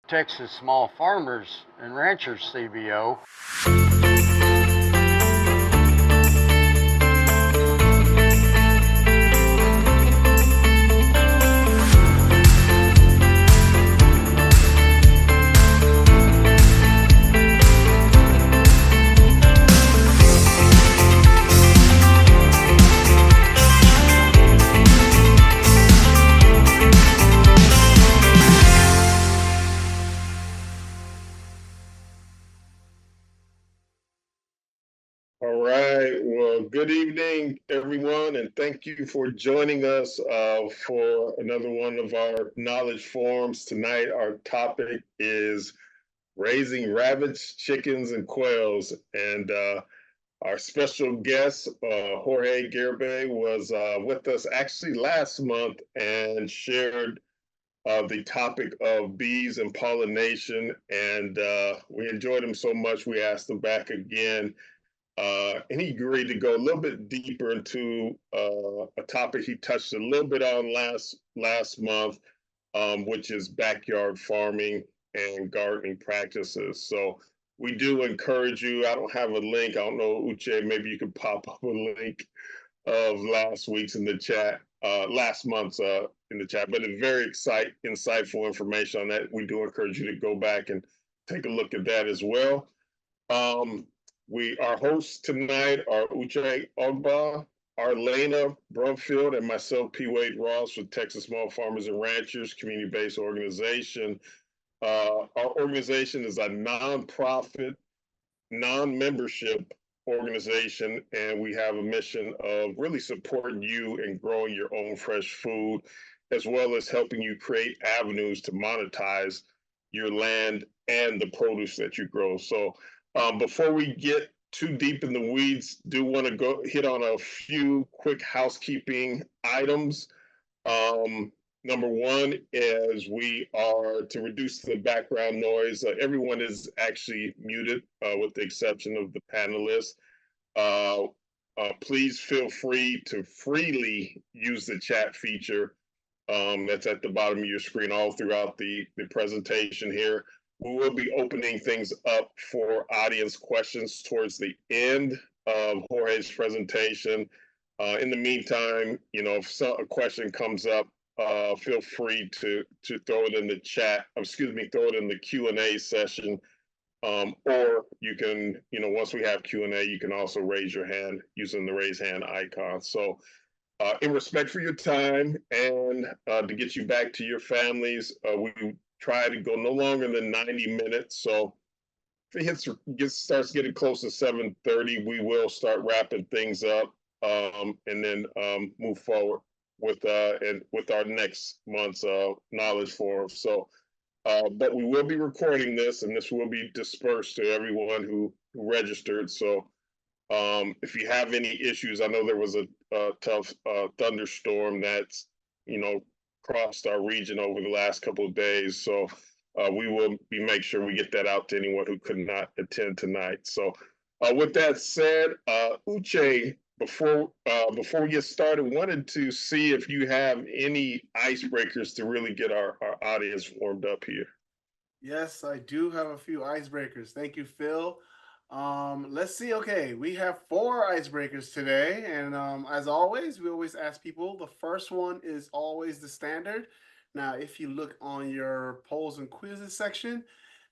Texas Small Farmers and Ranchers CBO. All right. Well, good evening, everyone, and thank you for joining us for another one of our knowledge forums. Tonight, our topic is raising rabbits, chickens, and quails. And our special guest, Jorge Garibay, was with us actually last month and shared the topic of bees and pollination. And we enjoyed him so much, we asked him back again. And he agreed to go a little bit deeper into a topic he touched a little bit on last month, which is backyard farming and gardening practices. So we do encourage you. I don't have a link. I don't know, Uche, maybe you could pop up a link of last week's in the chat, last month's in the chat. But it's very insightful information on that. We do encourage you to go back and take a look at that as well. Our hosts tonight are Uche Ogba, Arlena Brumfield, and myself, P. Wade Ross, with Texas Small Farmers and Ranchers, community-based organization. Our organization is a nonprofit, non-membership organization, and we have a mission of really supporting you and growing your own fresh food, as well as helping you create avenues to monetize your land and the produce that you grow. So before we get too deep in the weeds, do want to go hit on a few quick housekeeping items. Number one is we are to reduce the background noise. Everyone is actually muted with the exception of the panelists. Please feel free to freely use the chat feature that's at the bottom of your screen all throughout the presentation here. We will be opening things up for audience questions towards the end of Jorge's presentation. In the meantime, if a question comes up, feel free to throw it in the chat, throw it in the Q&A session, or you can, once we have Q&A, you can also raise your hand using the raise hand icon. So in respect for your time and to get you back to your families, we try to go no longer than 90 minutes. So if it starts getting close to 7:30, we will start wrapping things up and then move forward with our next month's knowledge forum. So, but we will be recording this, and this will be dispersed to everyone who registered. So if you have any issues, I know there was a tough thunderstorm that's crossed our region over the last couple of days. So we will make sure we get that out to anyone who could not attend tonight. So with that said, Uche, before we get started, wanted to see if you have any icebreakers to really get our audience warmed up here. Yes, I do have a few icebreakers. Thank you, Phil. Let's see. Okay, we have 4 icebreakers today, and as always, we always ask people. The first one is always the standard. Now, if you look on your polls and quizzes section,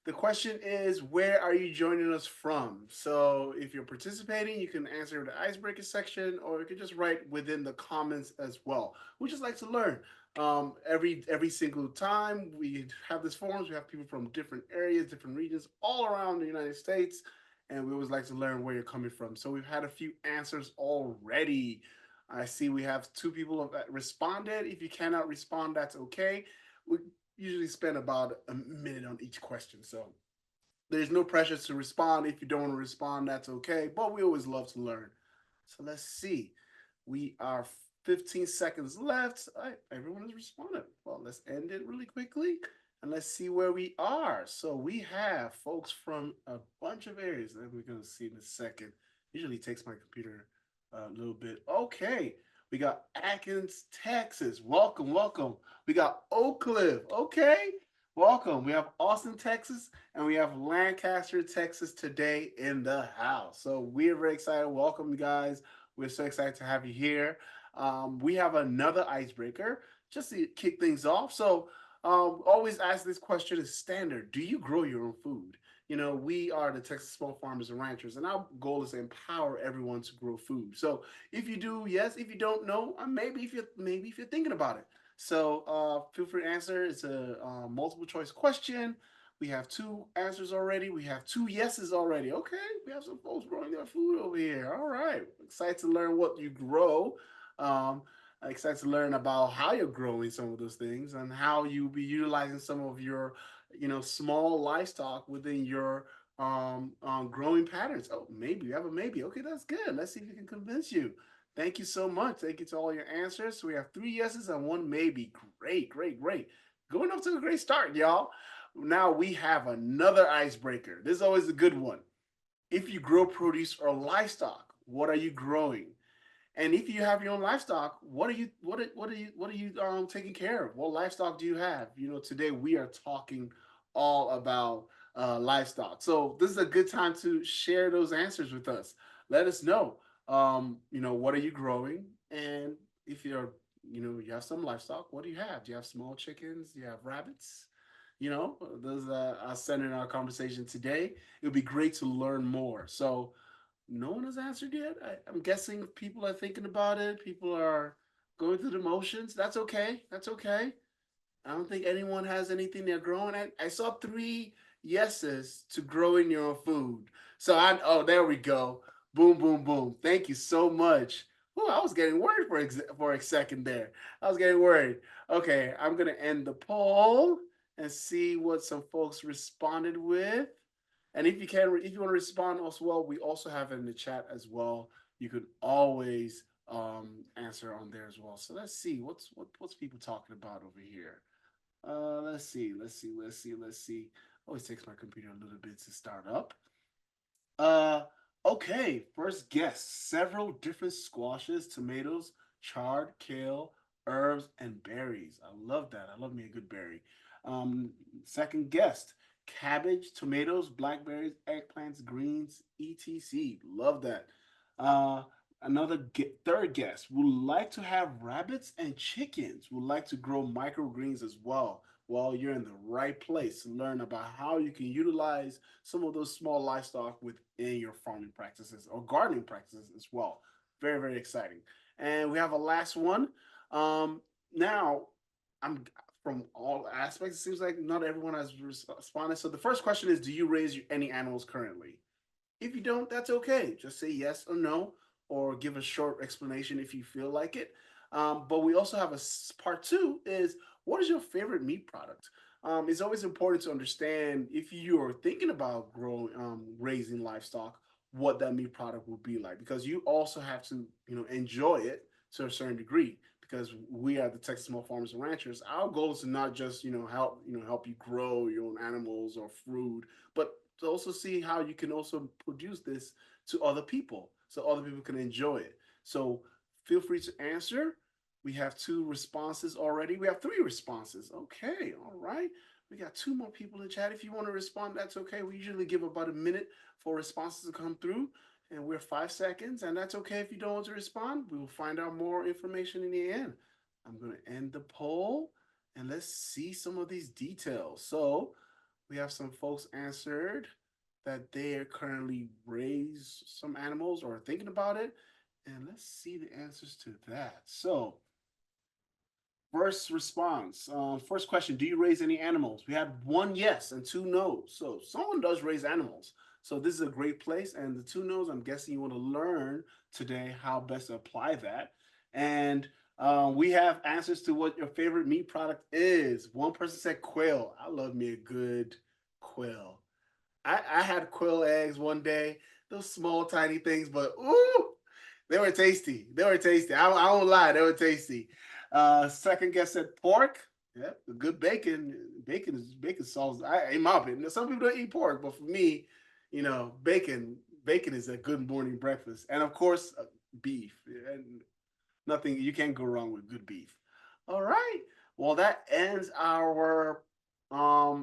the question is, where are you joining us from? So if you're participating, you can answer the icebreaker section, or you can just write within the comments as well. We just like to learn. Every single time we have this forums, we have people from different areas, different regions, all around the United States, and we always like to learn where you're coming from. So we've had a few answers already. I see we have 2 people have responded. If you cannot respond, that's okay. We usually spend about a minute on each question. So there's no pressure to respond. If you don't want to respond, that's okay. But we always love to learn. So let's see. We are 15 seconds left. Everyone has responded. Well, let's end it really quickly. And let's see where we are. So we have folks from a bunch of areas that we're going to see in a second. Usually takes my computer a little bit. Okay. We got Atkins, Texas. Welcome, welcome. We got Oak Cliff. Okay. welcome. We have Austin, Texas, and we have Lancaster, Texas today in the house. So we're very excited. Welcome, you guys. We're so excited to have you here. We have another icebreaker just to kick things off. So always ask this question is standard. Do you grow your own food? We are the Texas Small Farmers and Ranchers, and our goal is to empower everyone to grow food. So if you do, yes. If you don't know, maybe if you're thinking about it. So feel free to answer. It's a multiple choice question. We have two answers already. We have two yeses already. Okay, we have some folks growing their food over here. All right, excited to learn what you grow. Um, excited to learn about how you're growing some of those things and how you'll be utilizing some of your, small livestock within your growing patterns. Oh, maybe you have a maybe. Okay, that's good. Let's see if we can convince you. Thank you so much. Thank you to all your answers. So we have three yeses and one maybe. Great, great, great. Going up to a great start, y'all. Now we have another icebreaker. This is always a good one. If you grow produce or livestock, what are you growing? And if you have your own livestock, what are you taking care of? What livestock do you have? Today we are talking all about livestock. So this is a good time to share those answers with us. Let us know. What are you growing? And if you have some livestock, what do you have? Do you have small chickens? Do you have rabbits? Those are centered in our conversation today. It would be great to learn more. So no one has answered yet. I'm guessing people are thinking about it. People are going through the motions. That's okay. That's okay. I don't think anyone has anything they're growing. I saw three yeses to growing your own food. Oh, there we go. Boom, boom, boom. Thank you so much. Oh, I was getting worried for a second there. I was getting worried. Okay, I'm gonna end the poll and see what some folks responded with. And if you want to respond as well, we also have it in the chat as well. You could always answer on there as well. So let's see what's people talking about over here. Let's see. Always takes my computer a little bit to start up. Uh, okay. First guess: several different squashes, tomatoes, chard, kale, herbs, and berries. I love that. I love me a good berry. Second guest: cabbage, tomatoes, blackberries, eggplants, greens, etc. Love that. Uh, third guest would like to have rabbits and chickens. Would like to grow microgreens as well. Well, you're in the right place to learn about how you can utilize some of those small livestock within your farming practices or gardening practices as well. Very, very exciting. And we have a last one. Now, I'm from all aspects. It seems like not everyone has responded. So the first question is: do you raise any animals currently? If you don't, that's okay. Just say yes or no, or give a short explanation if you feel like it. But we also have a part two is what is your favorite meat product? It's always important to understand if you are thinking about raising livestock, what that meat product will be like, because you also have to, enjoy it to a certain degree. Because we are the Texas Small Farmers and Ranchers, our goal is to not just, help you grow your own animals or fruit, but to also see how you can also produce this to other people so other people can enjoy it. So feel free to answer. We have two responses already. We have three responses. Okay, all right. We got two more people in chat. If you want to respond, that's okay. We usually give about a minute for responses to come through, and we're 5 seconds, and that's okay if you don't want to respond. We will find out more information in the end. I'm going to end the poll, and let's see some of these details. So we have some folks answered that they are currently raise some animals or thinking about it. And let's see the answers to that. So, first response, first question: do you raise any animals? We had one yes and two no's. So someone does raise animals. So this is a great place. And the two no's, I'm guessing you want to learn today how best to apply that. And we have answers to what your favorite meat product is. One person said quail. I love me a good quail. I had quail eggs one day. Those small, tiny things, but ooh, they were tasty. They were tasty. I won't lie, they were tasty. Second guess said pork. Yeah, good bacon. Bacon sauce. In my opinion, some people don't eat pork, but for me, bacon is a good morning breakfast. And of course, beef. And nothing you can't go wrong with good beef. All right. Well, that ends our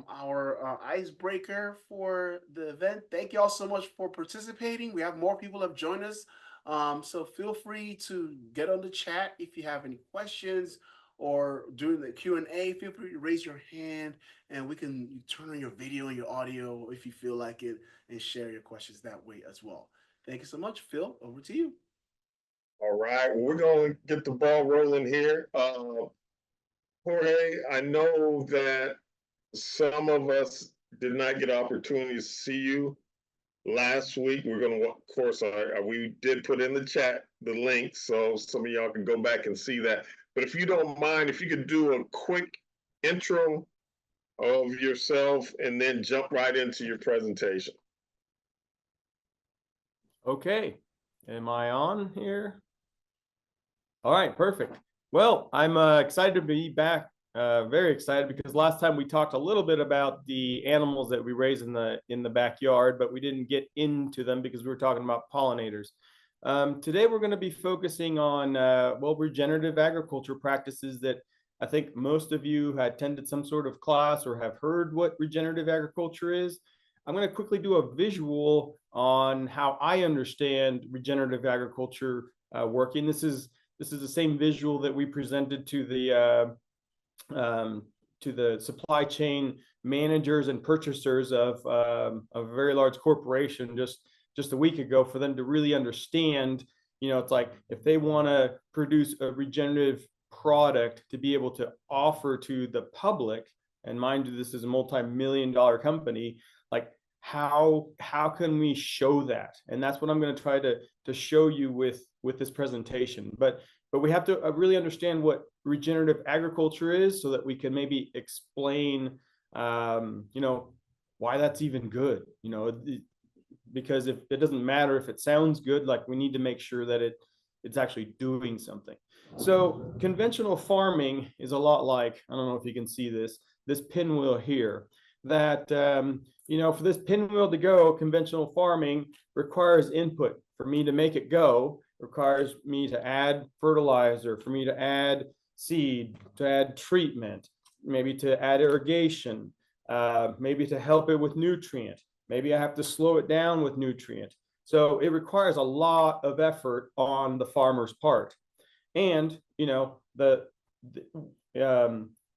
our icebreaker for the event. Thank you all so much for participating. We have more people have joined us. So feel free to get on the chat if you have any questions, or during the Q&A, feel free to raise your hand and we can turn on your video and your audio if you feel like it, and share your questions that way as well. Thank you so much. Phil, over to you. All right, well, we're going to get the ball rolling here. Jorge, I know that some of us did not get opportunity to see you last week. We're going to, of course, we did put in the chat the link, so some of y'all can go back and see that. But if you don't mind, if you could do a quick intro of yourself and then jump right into your presentation. Okay, am I on here? All right, perfect. Well, I'm excited to be back. Very excited, because last time we talked a little bit about the animals that we raise in the backyard, but we didn't get into them because we were talking about pollinators. Today we're going to be focusing on well, regenerative agriculture practices that I think most of you had attended some sort of class or have heard what regenerative agriculture is. I'm going to quickly do a visual on how I understand regenerative agriculture working. This is the same visual that we presented to the supply chain managers and purchasers of a very large corporation just a week ago, for them to really understand, it's like if they want to produce a regenerative product to be able to offer to the public, and mind you, this is a multi-million-dollar company, like how can we show that? And that's what I'm going to try to show you with this presentation. But we have to really understand what regenerative agriculture is, so that we can maybe explain, why that's even good. Because if it doesn't matter if it sounds good, like we need to make sure that it's actually doing something. So conventional farming is a lot like, I don't know if you can see this pinwheel here, that, for this pinwheel to go, conventional farming requires input. For me to make it go, requires me to add fertilizer, for me to add seed, to add treatment, maybe to add irrigation, maybe to help it with nutrient. Maybe I have to slow it down with nutrient. So it requires a lot of effort on the farmer's part. And, the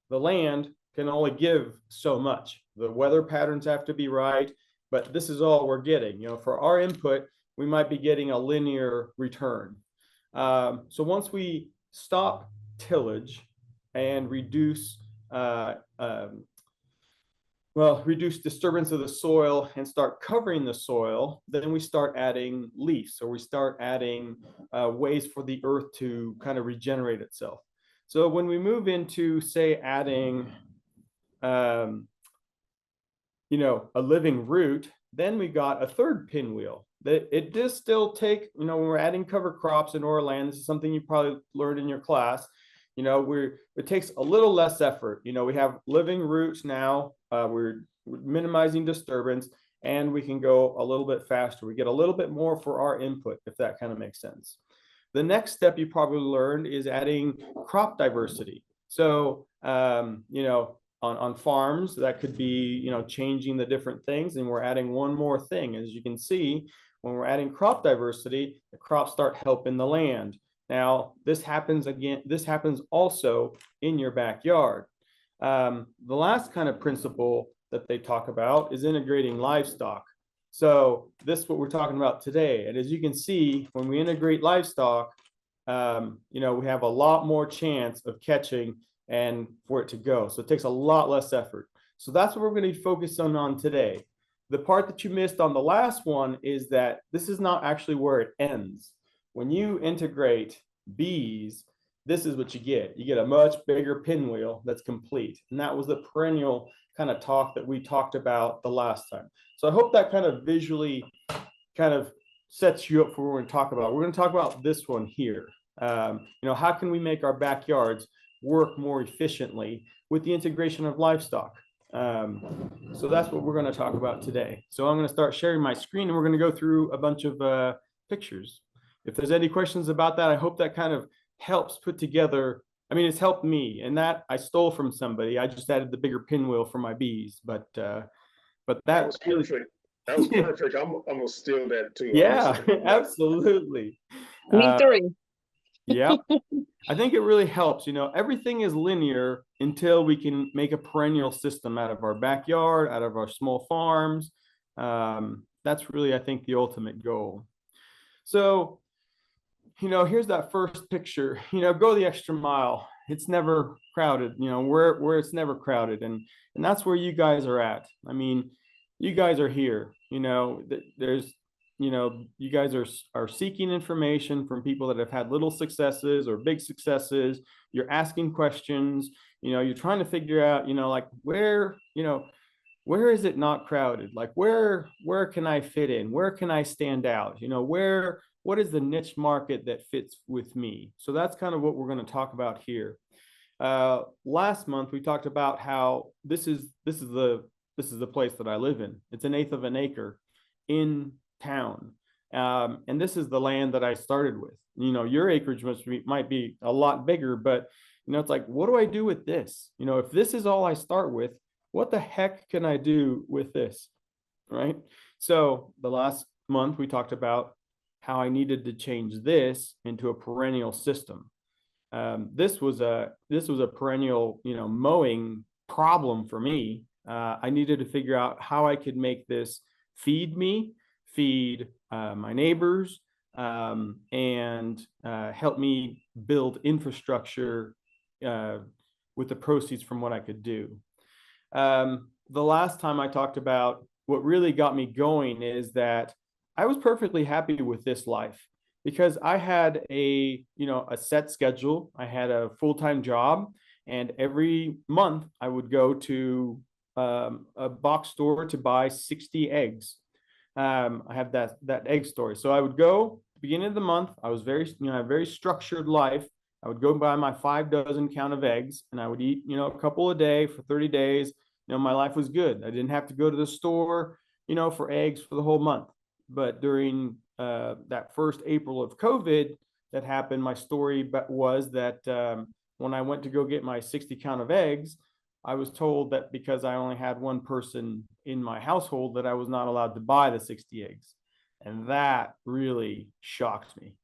land can only give so much. The weather patterns have to be right, but this is all we're getting. For our input, we might be getting a linear return. So once we stop tillage and reduce disturbance of the soil and start covering the soil, then we start adding leaves, or we start adding ways for the earth to kind of regenerate itself. So when we move into, say, adding a living root, then we got a third pinwheel. That it does still take, when we're adding cover crops in our land, this is something you probably learned in your class, it takes a little less effort. We have living roots now, we're minimizing disturbance, and we can go a little bit faster. We get a little bit more for our input, if that kind of makes sense. The next step you probably learned is adding crop diversity. So, on farms, that could be, changing the different things, and we're adding one more thing. As you can see, when we're adding crop diversity, the crops start helping the land. Now, this happens also in your backyard. The last kind of principle that they talk about is integrating livestock. So this is what we're talking about today. And as you can see, when we integrate livestock, we have a lot more chance of catching and for it to go. So it takes a lot less effort. So that's what we're going to be focusing on today. The part that you missed on the last one is that this is not actually where it ends. When you integrate bees, this is what you get. You get a much bigger pinwheel that's complete. And that was the perennial kind of talk that we talked about the last time. So I hope that kind of visually kind of sets you up for what we're going to talk about. We're going to talk about this one here. How can we make our backyards work more efficiently with the integration of livestock? So that's what we're going to talk about today. So I'm going to start sharing my screen, and we're going to go through a bunch of pictures. If there's any questions about that, I hope that kind of helps put together I mean, it's helped me, and that I stole from somebody. I just added the bigger pinwheel for my bees, but That that was really, perfect. That was perfect. I'm gonna steal that too. I'm gonna yeah, steal that. absolutely. Me Uh, three. yep. I think it really helps. You know, everything is linear until we can make a perennial system out of our backyard, out of our small farms. That's really, I think, the ultimate goal. So, you know, here's that first picture. You know, go the extra mile. It's never crowded. You know, where it's never crowded, and that's where you guys are at. I mean, you guys are here. You know, there's, you know, you guys are seeking information from people that have had little successes or big successes. You're asking questions. You know, you're trying to figure out, you know, like where, you know, where is it not crowded? Like where can I fit in? Where can I stand out? You know, what is the niche market that fits with me? So that's kind of what we're going to talk about here. Last month we talked about how this is the place that I live in. It's 1/8 of an acre in town, and this is the land that I started with. You know, your acreage might be a lot bigger, but you know, it's like, what do I do with this? You know, if this is all I start with, what the heck can I do with this? Right. So the last month we talked about how I needed to change this into a perennial system. This was a perennial, you know, mowing problem for me. I needed to figure out how I could make this feed me, feed my neighbors, and help me build infrastructure with the proceeds from what I could do. The last time I talked about what really got me going is that I was perfectly happy with this life because I had a set schedule. I had a full-time job, and every month I would go to a box store to buy 60 eggs. I have that egg story. So I would go beginning of the month. I was a very structured life. I would go buy my 5 dozen count of eggs, and I would eat, you know, a couple a day for 30 days. You know, my life was good. I didn't have to go to the store, you know, for eggs for the whole month. But during that first April of COVID that happened, my story was that when I went to go get my 60 count of eggs, I was told that because I only had one person in my household that I was not allowed to buy the 60 eggs. And that really shocked me.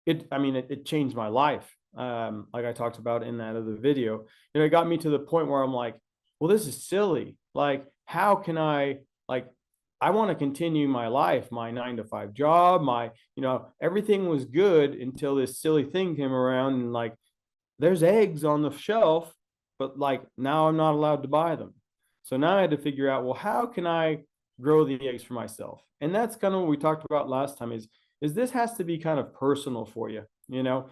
It changed my life. Like I talked about in that other video, you know, it got me to the point where I'm like, well, this is silly. Like, how can I want to continue my life, my 9-to-5 job, you know, everything was good until this silly thing came around and like, there's eggs on the shelf, but like now I'm not allowed to buy them. So now I had to figure out, well, how can I grow the eggs for myself? And that's kind of what we talked about last time is this has to be kind of personal for you. You know,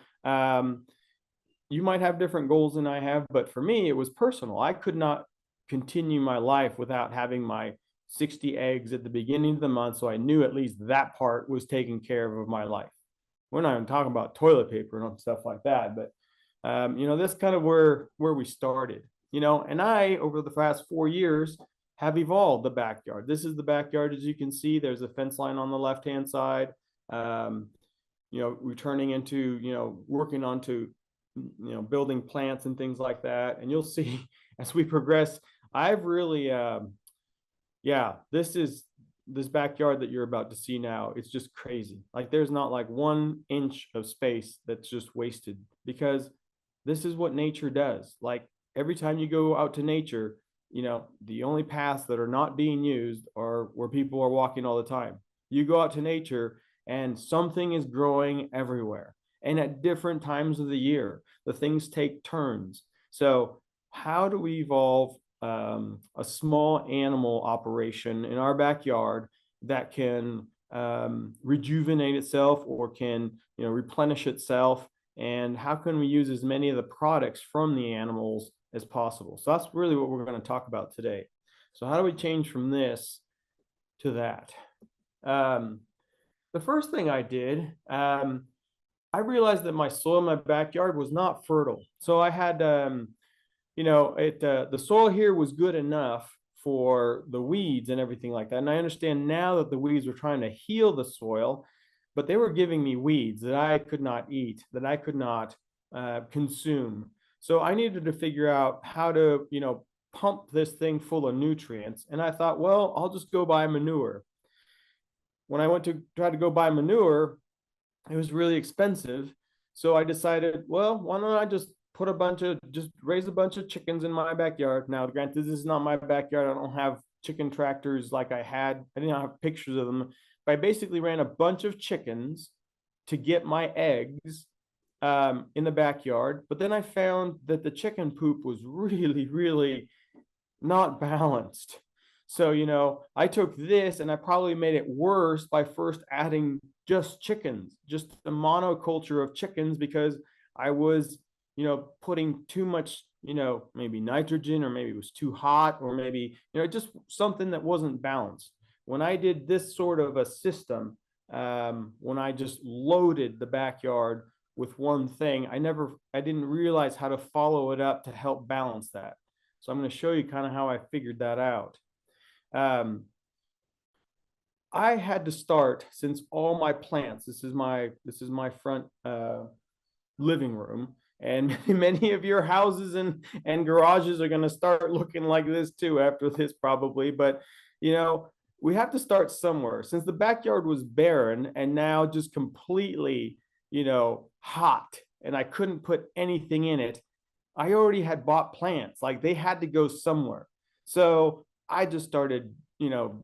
you might have different goals than I have, but for me, it was personal. I could not continue my life without having my 60 eggs at the beginning of the month. So I knew at least that part was taken care of my life. We're not even talking about toilet paper and stuff like that, but you know, that's kind of where we started, you know, and I, over the past 4 years, have evolved the backyard. This is the backyard. As you can see, there's a fence line on the left-hand side. You know, we're turning into, you know, working onto, you know, building plants and things like that. And you'll see as we progress, I've really, this backyard that you're about to see now, it's just crazy. Like there's not like 1 inch of space that's just wasted because this is what nature does. Like every time you go out to nature, you know, the only paths that are not being used are where people are walking all the time. You go out to nature and something is growing everywhere and at different times of the year. The things take turns. So how do we evolve a small animal operation in our backyard that can rejuvenate itself or can, you know, replenish itself? And how can we use as many of the products from the animals as possible? So that's really what we're going to talk about today. So how do we change from this to that? The first thing I did, I realized that my soil in my backyard was not fertile. So I had, you know, the soil here was good enough for the weeds and everything like that. And I understand now that the weeds were trying to heal the soil, but they were giving me weeds that I could not eat, that I could not consume. So I needed to figure out how to, pump this thing full of nutrients. And I thought, well, I'll just go buy manure. When I went to try to go buy manure, it was really expensive. So I decided, well, why don't I just raise a bunch of chickens in my backyard. Now, granted, this is not my backyard. I don't have chicken tractors like I had. I didn't have pictures of them. But I basically ran a bunch of chickens to get my eggs in the backyard. But then I found that the chicken poop was really, really not balanced. So, I took this and I probably made it worse by first adding just chickens, just a monoculture of chickens, because I was, putting too much, maybe nitrogen, or maybe it was too hot, or maybe, just something that wasn't balanced. When I did this sort of a system, when I just loaded the backyard with one thing, I didn't realize how to follow it up to help balance that. So I'm going to show you kind of how I figured that out. I had to start, since all my plants, this is my front living room, and many of your houses and garages are going to start looking like this too after this probably. But we have to start somewhere. Since the backyard was barren and now just completely hot, and I couldn't put anything in it, I already had bought plants. Like, they had to go somewhere. So I just started,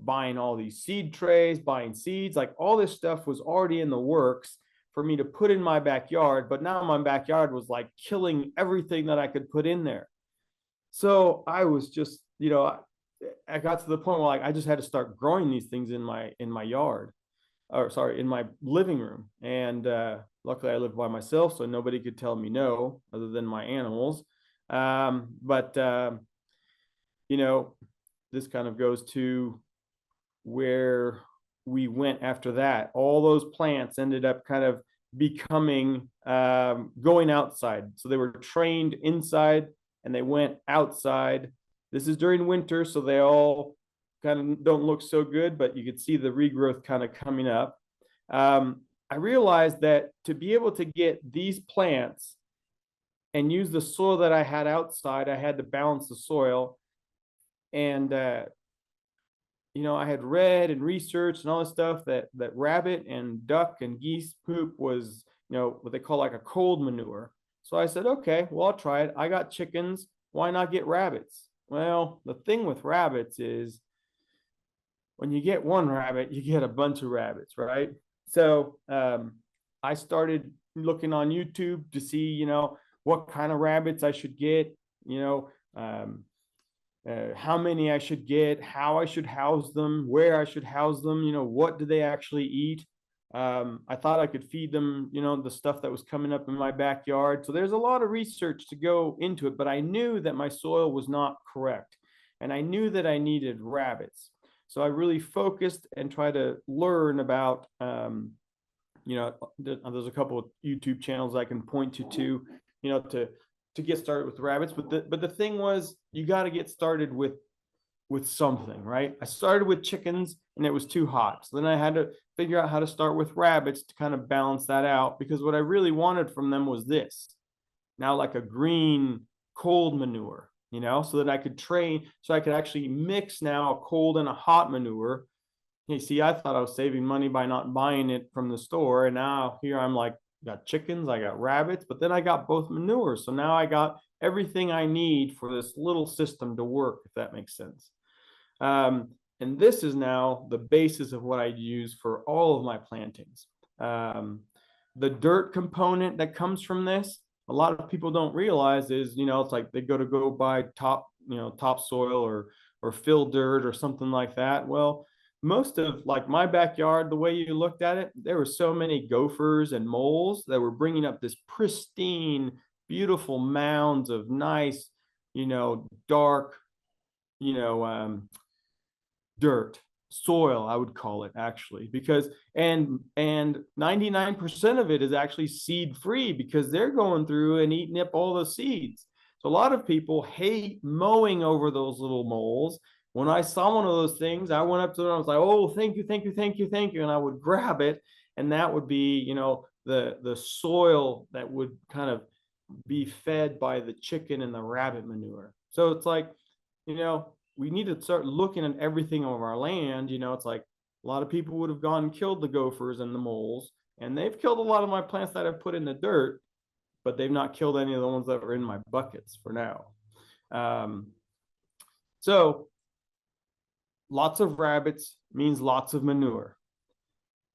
buying all these seed trays, buying seeds. Like, all this stuff was already in the works for me to put in my backyard. But now my backyard was like killing everything that I could put in there. So I was just, I got to the point where, like, I just had to start growing these things in my yard, or sorry, in my living room. And luckily I lived by myself, so nobody could tell me no, other than my animals. This kind of goes to where we went after that. All those plants ended up kind of becoming, going outside. So they were trained inside and they went outside. This is during winter, so they all kind of don't look so good, but you could see the regrowth kind of coming up. I realized that to be able to get these plants and use the soil that I had outside, I had to balance the soil. And, I had read and researched and all this stuff that rabbit and duck and geese poop was, what they call like a cold manure. So I said, okay, well, I'll try it. I got chickens. Why not get rabbits? Well, the thing with rabbits is, when you get one rabbit, you get a bunch of rabbits, right? So I started looking on YouTube to see, what kind of rabbits I should get, how many I should get, how I should house them, where I should house them, what do they actually eat. I thought I could feed them, the stuff that was coming up in my backyard. So there's a lot of research to go into it, but I knew that my soil was not correct. And I knew that I needed rabbits. So I really focused and tried to learn about, there's a couple of YouTube channels I can point you to get started with rabbits. But the thing was, you got to get started with something, right? I started with chickens and it was too hot. So then I had to figure out how to start with rabbits to kind of balance that out, because what I really wanted from them was this. Now, like a green cold manure, so that I could train, so I could actually mix now a cold and a hot manure. You see, I thought I was saving money by not buying it from the store. And now here I'm like, got chickens, I got rabbits, but then I got both manures. So now I got everything I need for this little system to work, if that makes sense. And this is now the basis of what I use for all of my plantings. The dirt component that comes from this, a lot of people don't realize is, it's like they go buy topsoil or fill dirt or something like that. Well, most of, like, my backyard, the way you looked at it, there were so many gophers and moles that were bringing up this pristine, beautiful mounds of nice, dark, dirt, soil, I would call it, actually, because and 99% of it is actually seed free, because they're going through and eating up all the seeds. So a lot of people hate mowing over those little moles. When I saw one of those things, I went up to them, I was like, oh, thank you, thank you, thank you, thank you. And I would grab it, and that would be, the soil that would kind of be fed by the chicken and the rabbit manure. So it's like, we need to start looking at everything on our land. It's like a lot of people would have gone and killed the gophers and the moles, and they've killed a lot of my plants that I've put in the dirt, but they've not killed any of the ones that were in my buckets for now. So lots of rabbits means lots of manure.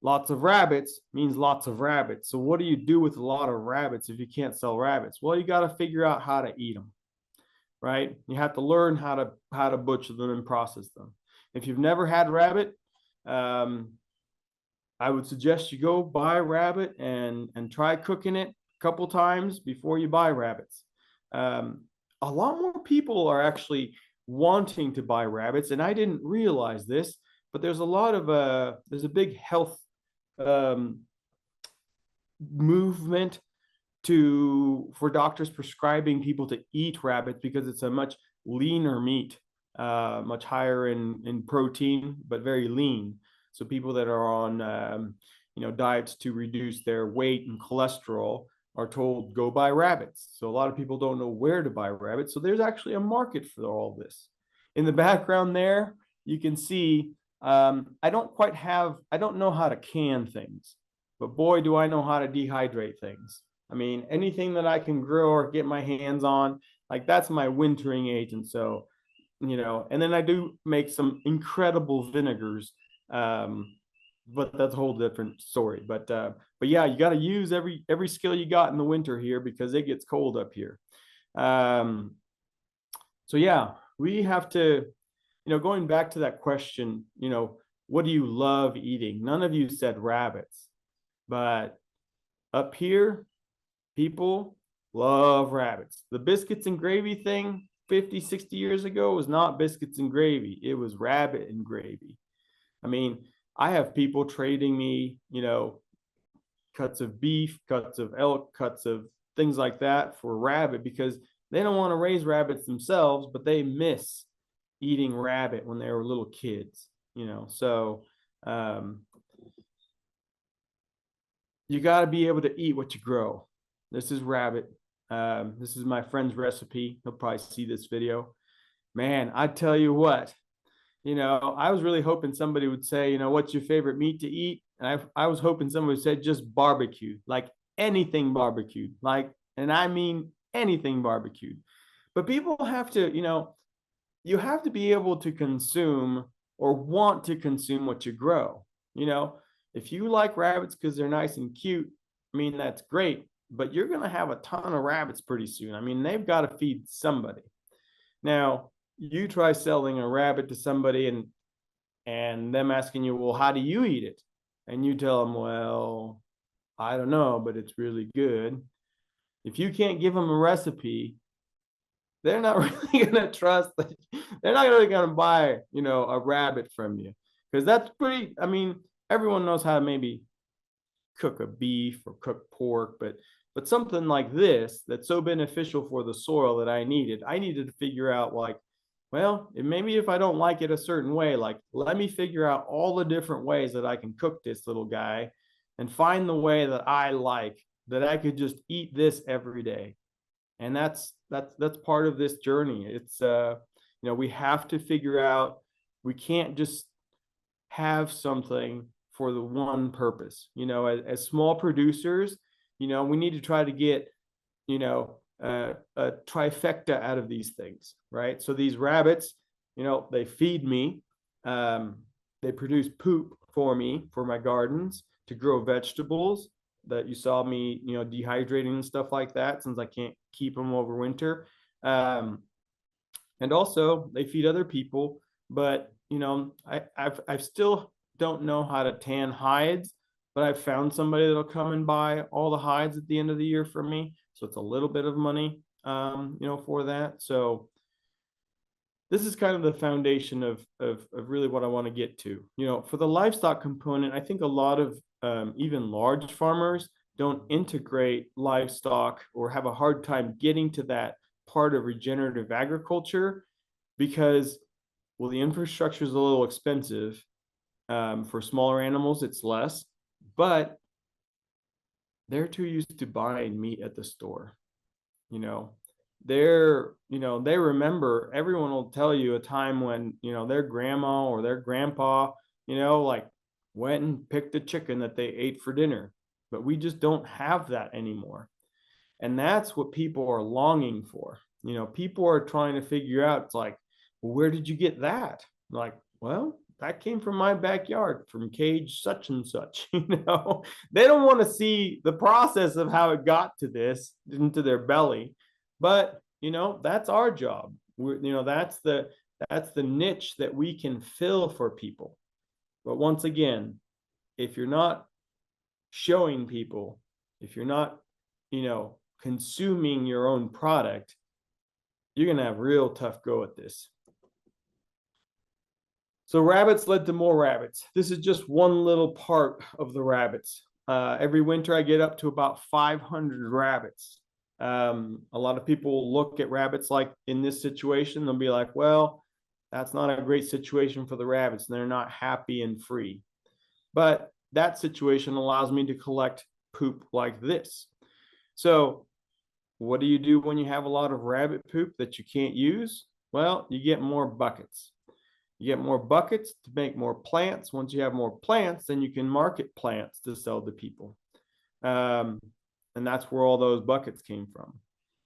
Lots of rabbits means lots of rabbits. So what do you do with a lot of rabbits if you can't sell rabbits? Well, you got to figure out how to eat them, right? You have to learn how to butcher them and process them. If you've never had rabbit, I would suggest you go buy rabbit and try cooking it a couple times before you buy rabbits. A lot more people are actually wanting to buy rabbits, and I didn't realize this, but there's a big health movement for doctors prescribing people to eat rabbits because it's a much leaner meat, much higher in protein, but very lean. So people that are on diets to reduce their weight and cholesterol are told go buy rabbits. So a lot of people don't know where to buy rabbits. So there's actually a market for all this. In the background there, you can see I don't know how to can things, but boy, do I know how to dehydrate things. I mean, anything that I can grow or get my hands on, like that's my wintering agent. So, and then I do make some incredible vinegars, but that's a whole different story. But yeah, you got to use every skill you got in the winter here because it gets cold up here. So yeah, we have to, going back to that question, what do you love eating? None of you said rabbits, but up here, people love rabbits. The biscuits and gravy thing 50, 60 years ago was not biscuits and gravy. It was rabbit and gravy. I mean, I have people trading me, cuts of beef, cuts of elk, cuts of things like that for rabbit because they don't want to raise rabbits themselves, but they miss eating rabbit when they were little kids, so you got to be able to eat what you grow. This is rabbit. This is my friend's recipe. He'll probably see this video. Man, I tell you what, I was really hoping somebody would say, what's your favorite meat to eat? And I was hoping somebody would say just barbecue, like anything barbecued, and I mean anything barbecued. But people have to, you have to be able to consume or want to consume what you grow. If you like rabbits because they're nice and cute, I mean, that's great, but you're going to have a ton of rabbits pretty soon. I mean, they've got to feed somebody. Now, you try selling a rabbit to somebody and them asking you, well, how do you eat it? And you tell them, well, I don't know, but it's really good. If you can't give them a recipe, they're not really going to trust that. They're not really going to buy, a rabbit from you because that's pretty, I mean, everyone knows how to maybe cook a beef or cook pork, but something like this that's so beneficial for the soil that I needed to figure out well, maybe if I don't like it a certain way, let me figure out all the different ways that I can cook this little guy and find the way that I like, that I could just eat this every day. And that's part of this journey. It's, we have to figure out, we can't just have something for the one purpose. As small producers, we need to try to get, a trifecta out of these things, right? So these rabbits, they feed me, they produce poop for me, for my gardens, to grow vegetables that you saw me, dehydrating and stuff like that, since I can't keep them over winter. And also they feed other people, but I still don't know how to tan hides, but I've found somebody that'll come and buy all the hides at the end of the year for me. So it's a little bit of money, for that. So this is kind of the foundation of really what I want to get to. For the livestock component, I think a lot of even large farmers don't integrate livestock or have a hard time getting to that part of regenerative agriculture because, well, the infrastructure is a little expensive. For smaller animals, it's less, but they're too used to buying meat at the store. you know, they remember, everyone will tell you a time when, their grandma or their grandpa, like went and picked a chicken that they ate for dinner. But we just don't have that anymore. And that's what people are longing for. People are trying to figure out, it's like, well, where did you get that? Like, well, that came from my backyard, from cage such and such. They don't want to see the process of how it got to this into their belly. But that's our job. That's the niche that we can fill for people. But once again, if you're not showing people, if you're not consuming your own product, you're going to have real tough go at this. So rabbits led to more rabbits. This is just one little part of the rabbits. Every winter I get up to about 500 rabbits. A lot of people look at rabbits like in this situation, they'll be like, well, that's not a great situation for the rabbits, and they're not happy and free. But that situation allows me to collect poop like this. So what do you do when you have a lot of rabbit poop that you can't use? Well, you get more buckets. You get more buckets to make more plants. Once you have more plants, then you can market plants to sell to people. And that's where all those buckets came from.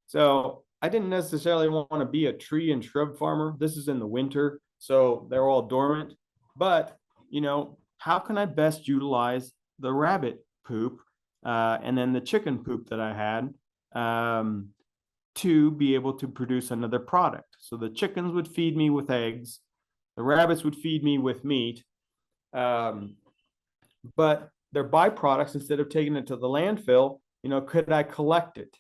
So I didn't necessarily want to be a tree and shrub farmer. This is in the winter, so they're all dormant. But, how can I best utilize the rabbit poop and then the chicken poop that I had to be able to produce another product? So the chickens would feed me with eggs. The rabbits would feed me with meat. But their byproducts, instead of taking it to the landfill, could I collect it?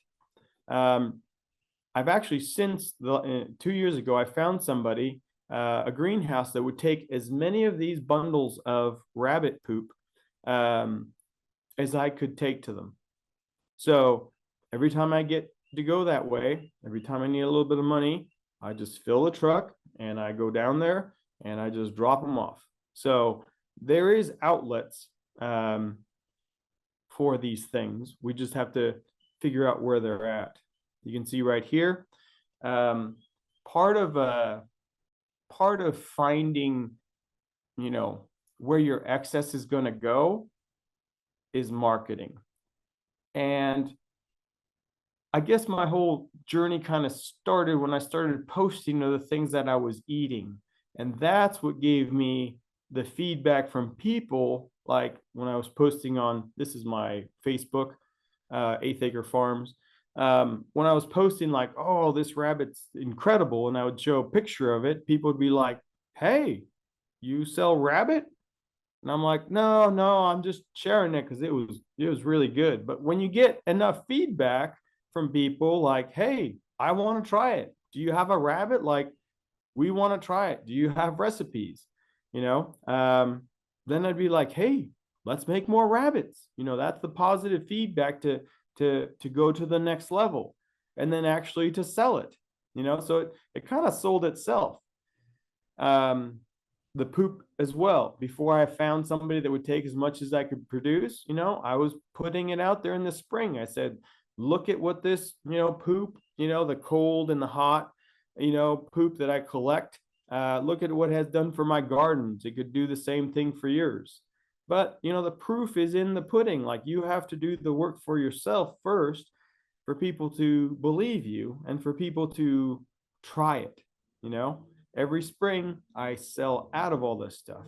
I've actually, since 2 years ago, I found somebody, a greenhouse that would take as many of these bundles of rabbit poop as I could take to them. So every time I get to go that way, every time I need a little bit of money, I just fill the truck and I go down there and I just drop them off. So there is outlets for these things. We just have to figure out where they're at. You can see right here, part of finding, where your excess is going to go is marketing. And I guess my whole journey kind of started when I started posting the things that I was eating. And that's what gave me the feedback from people, like when I was posting on, this is my Facebook, 8th Acre Farms. When I was posting like, oh, this rabbit's incredible, and I would show a picture of it, people would be like, hey, you sell rabbit? And I'm like, no, I'm just sharing it because it was really good. But when you get enough feedback from people like, hey, I want to try it. Do you have a rabbit? Like, we want to try it. Do you have recipes? Then I'd be like, hey, let's make more rabbits. That's the positive feedback to go to the next level, and then actually to sell it. So it kind of sold itself. The poop as well. Before I found somebody that would take as much as I could produce, I was putting it out there in the spring. I said, look at what this, poop, the cold and the hot, poop that I collect. Look at what it has done for my gardens. It could do the same thing for yours. But, the proof is in the pudding. Like, you have to do the work for yourself first for people to believe you and for people to try it. Every spring I sell out of all this stuff.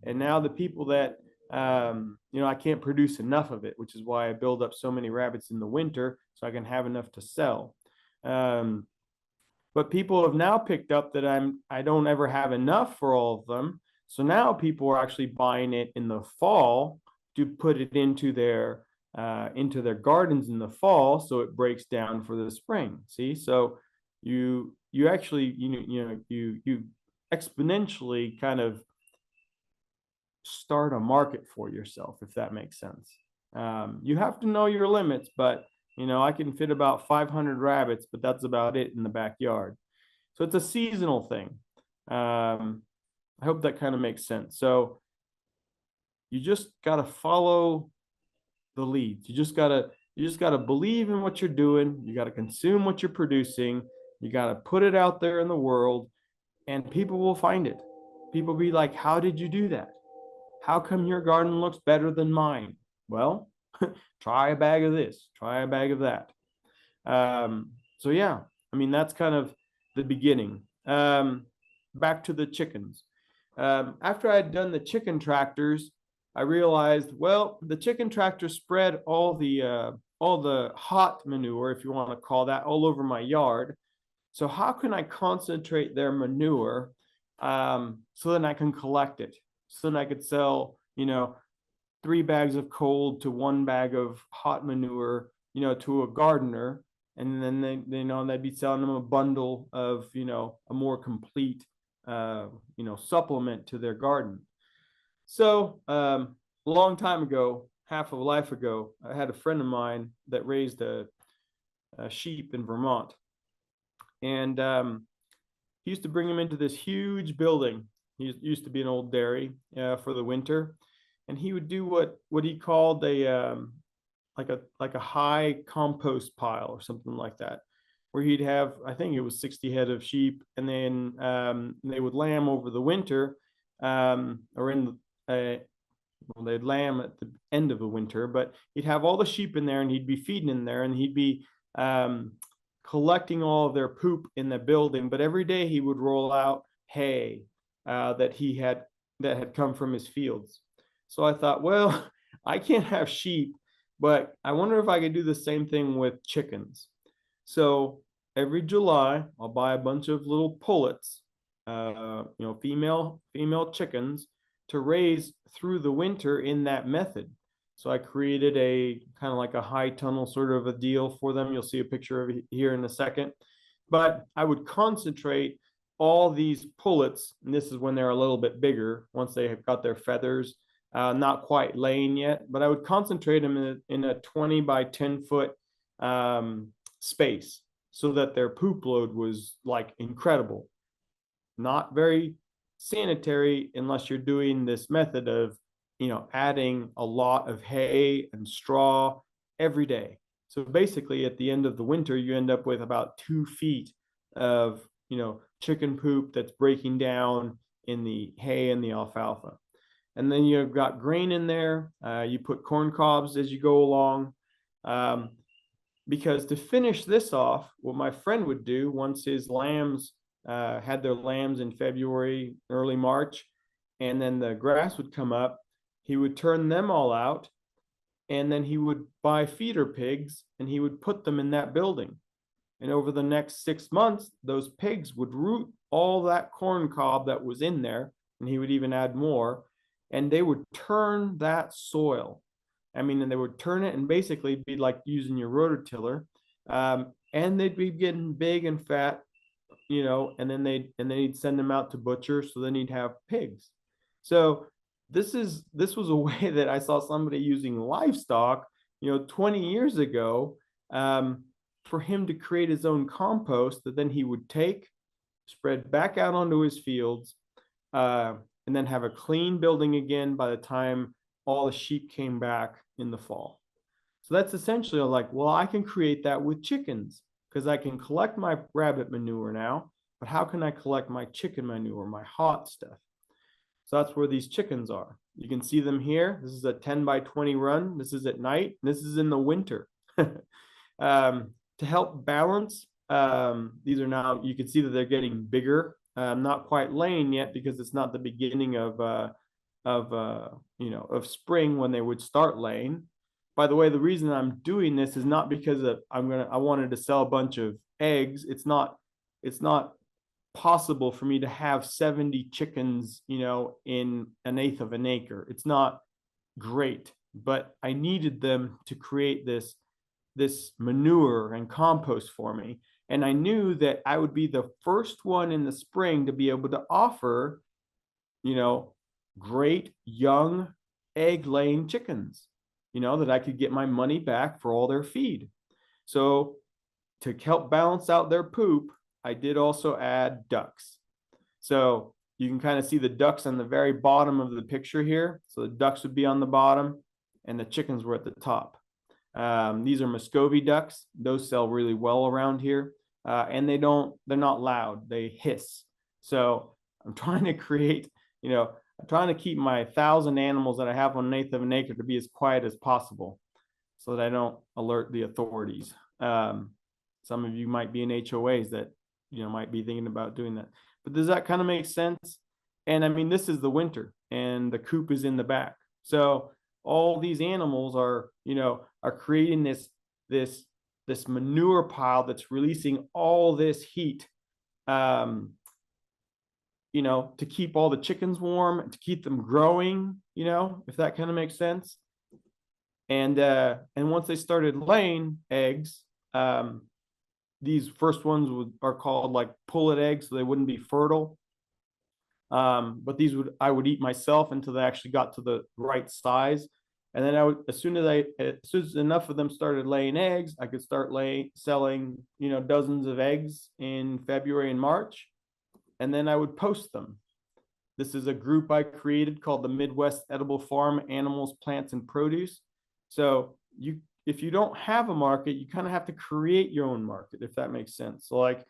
And now the people that, I can't produce enough of it, which is why I build up so many rabbits in the winter so I can have enough to sell. But people have now picked up that I don't ever have enough for all of them. So now people are actually buying it in the fall to put it into their gardens in the fall, so it breaks down for the spring. See, so you actually you exponentially kind of start a market for yourself, if that makes sense. You have to know your limits, but I can fit about 500 rabbits, but that's about it in the backyard. So it's a seasonal thing. I hope that kind of makes sense. So you just got to follow the leads. You just got to, You just got to believe in what you're doing. You got to consume what you're producing. You got to put it out there in the world, and people will find it. People be like, how did you do that? How come your garden looks better than mine? Well, try a bag of this, try a bag of that. So yeah, I mean, that's kind of the beginning. Back to the chickens. After I had done the chicken tractors, I realized, well, the chicken tractor spread all the hot manure, if you want to call that, all over my yard. So how can I concentrate their manure so then I can collect it? So then I could sell, 3 bags of cold to 1 bag of hot manure, to a gardener. And then they'd be selling them a bundle of, a more complete, supplement to their garden. So a long time ago, half of a life ago, I had a friend of mine that raised a sheep in Vermont. And he used to bring them into this huge building. He used to be an old dairy for the winter. And he would do what he called like a high compost pile or something like that, where he'd have, I think it was 60 head of sheep, and then they would lamb over the winter, or in well, they'd lamb at the end of the winter, but he'd have all the sheep in there, and he'd be feeding in there, and he'd be collecting all of their poop in the building. But every day he would roll out hay that had come from his fields. So I thought, well, I can't have sheep, but I wonder if I could do the same thing with chickens. So every July, I'll buy a bunch of little pullets, female chickens, to raise through the winter in that method. So I created a kind of like a high tunnel sort of a deal for them. You'll see a picture of it here in a second. But I would concentrate all these pullets, and this is when they're a little bit bigger, once they have got their feathers, not quite laying yet, but I would concentrate them in a 20 by 10 foot space so that their poop load was like incredible. Not very sanitary unless you're doing this method of, adding a lot of hay and straw every day. So basically at the end of the winter, you end up with about 2 feet of, chicken poop that's breaking down in the hay and the alfalfa. And then you've got grain in there. You put corn cobs as you go along. Because to finish this off, what my friend would do once his lambs had their lambs in February, early March, and then the grass would come up, he would turn them all out, and then he would buy feeder pigs and he would put them in that building. And over the next 6 months, those pigs would root all that corn cob that was in there, and he would even add more, and they would turn that soil. And they would turn it and basically be like using your rototiller, and they'd be getting big and fat, and then they'd send them out to butcher, so then he'd have pigs. So this was a way that I saw somebody using livestock, 20 years ago, for him to create his own compost that then he would take, spread back out onto his fields, and then have a clean building again by the time all the sheep came back in the fall. So that's essentially like, well, I can create that with chickens because I can collect my rabbit manure now, but how can I collect my chicken manure, my hot stuff? So that's where these chickens are. You can see them here. This is a 10 by 20 run. This is at night. This is in the winter. To help balance, these are now, you can see that they're getting bigger. Not quite laying yet because it's not the beginning of spring when they would start laying. By the way, the reason I'm doing this is not because I wanted to sell a bunch of eggs. It's not possible for me to have 70 chickens, in 1/8 of an acre. It's not great, but I needed them to create this manure and compost for me. And I knew that I would be the first one in the spring to be able to offer, great young egg-laying chickens, that I could get my money back for all their feed. So to help balance out their poop, I did also add ducks. So you can kind of see the ducks on the very bottom of the picture here. So the ducks would be on the bottom and the chickens were at the top. These are Muscovy ducks. Those sell really well around here. And they're not loud. They hiss. So I'm trying to create, I'm trying to keep my 1,000 animals that I have on an eighth of an acre to be as quiet as possible so that I don't alert the authorities. Some of you might be in HOAs that, might be thinking about doing that. But does that kind of make sense? And I mean, this is the winter and the coop is in the back. So all these animals are creating this manure pile that's releasing all this heat, to keep all the chickens warm, to keep them growing, if that kind of makes sense. And once they started laying eggs, these first ones are called like pullet eggs, so they wouldn't be fertile. But these I would eat myself until they actually got to the right size. And then as soon as enough of them started laying eggs, I could start selling, dozens of eggs in February and March. And then I would post them. This is a group I created called the Midwest Edible Farm Animals, Plants, and Produce. So if you don't have a market, you kind of have to create your own market, if that makes sense. So like,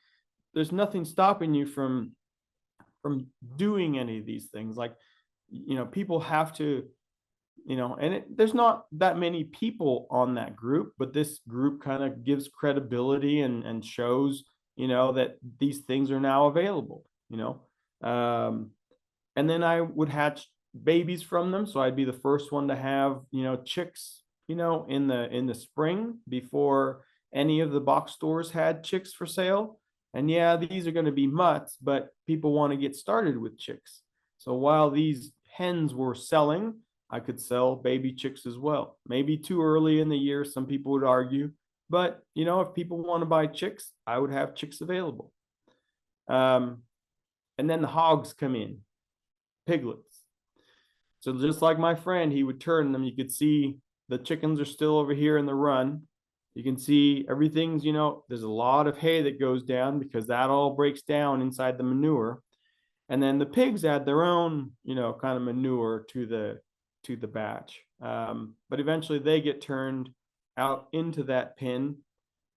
there's nothing stopping you from doing any of these things. Like, people have to, and there's not that many people on that group, but this group kind of gives credibility and shows, that these things are now available, and then I would hatch babies from them. So I'd be the first one to have, chicks, in the spring before any of the box stores had chicks for sale. And yeah, these are going to be mutts, but people want to get started with chicks. So while these hens were selling, I could sell baby chicks as well. Maybe too early in the year, some people would argue. But, if people want to buy chicks, I would have chicks available. And then the hogs come in, piglets. So just like my friend, he would turn them. You could see the chickens are still over here in the run. You can see everything's, there's a lot of hay that goes down because that all breaks down inside the manure. And then the pigs add their own, kind of manure to the batch. But eventually they get turned out into that pen,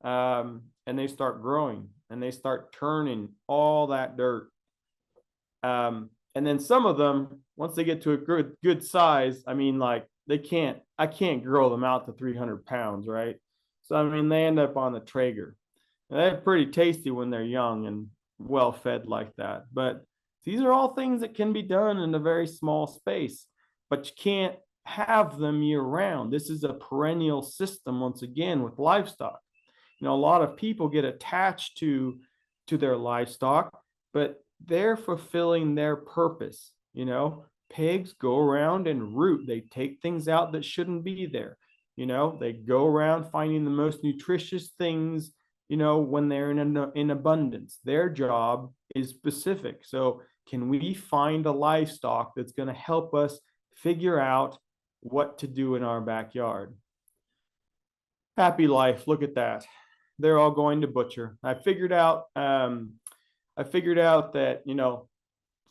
and they start growing and they start turning all that dirt. And then some of them, once they get to a good size, I mean, like I can't grow them out to 300 pounds, right? So, I mean, they end up on the Traeger. And they're pretty tasty when they're young and well fed like that. But these are all things that can be done in a very small space, but you can't have them year round. This is a perennial system, once again, with livestock. A lot of people get attached to their livestock, but they're fulfilling their purpose. Pigs go around and root. They take things out that shouldn't be there. They go around finding the most nutritious things, when they're in abundance. Their job is specific. So can we find a livestock that's going to help us figure out what to do in our backyard? Happy life. Look at that. They're all going to butcher. I figured out that,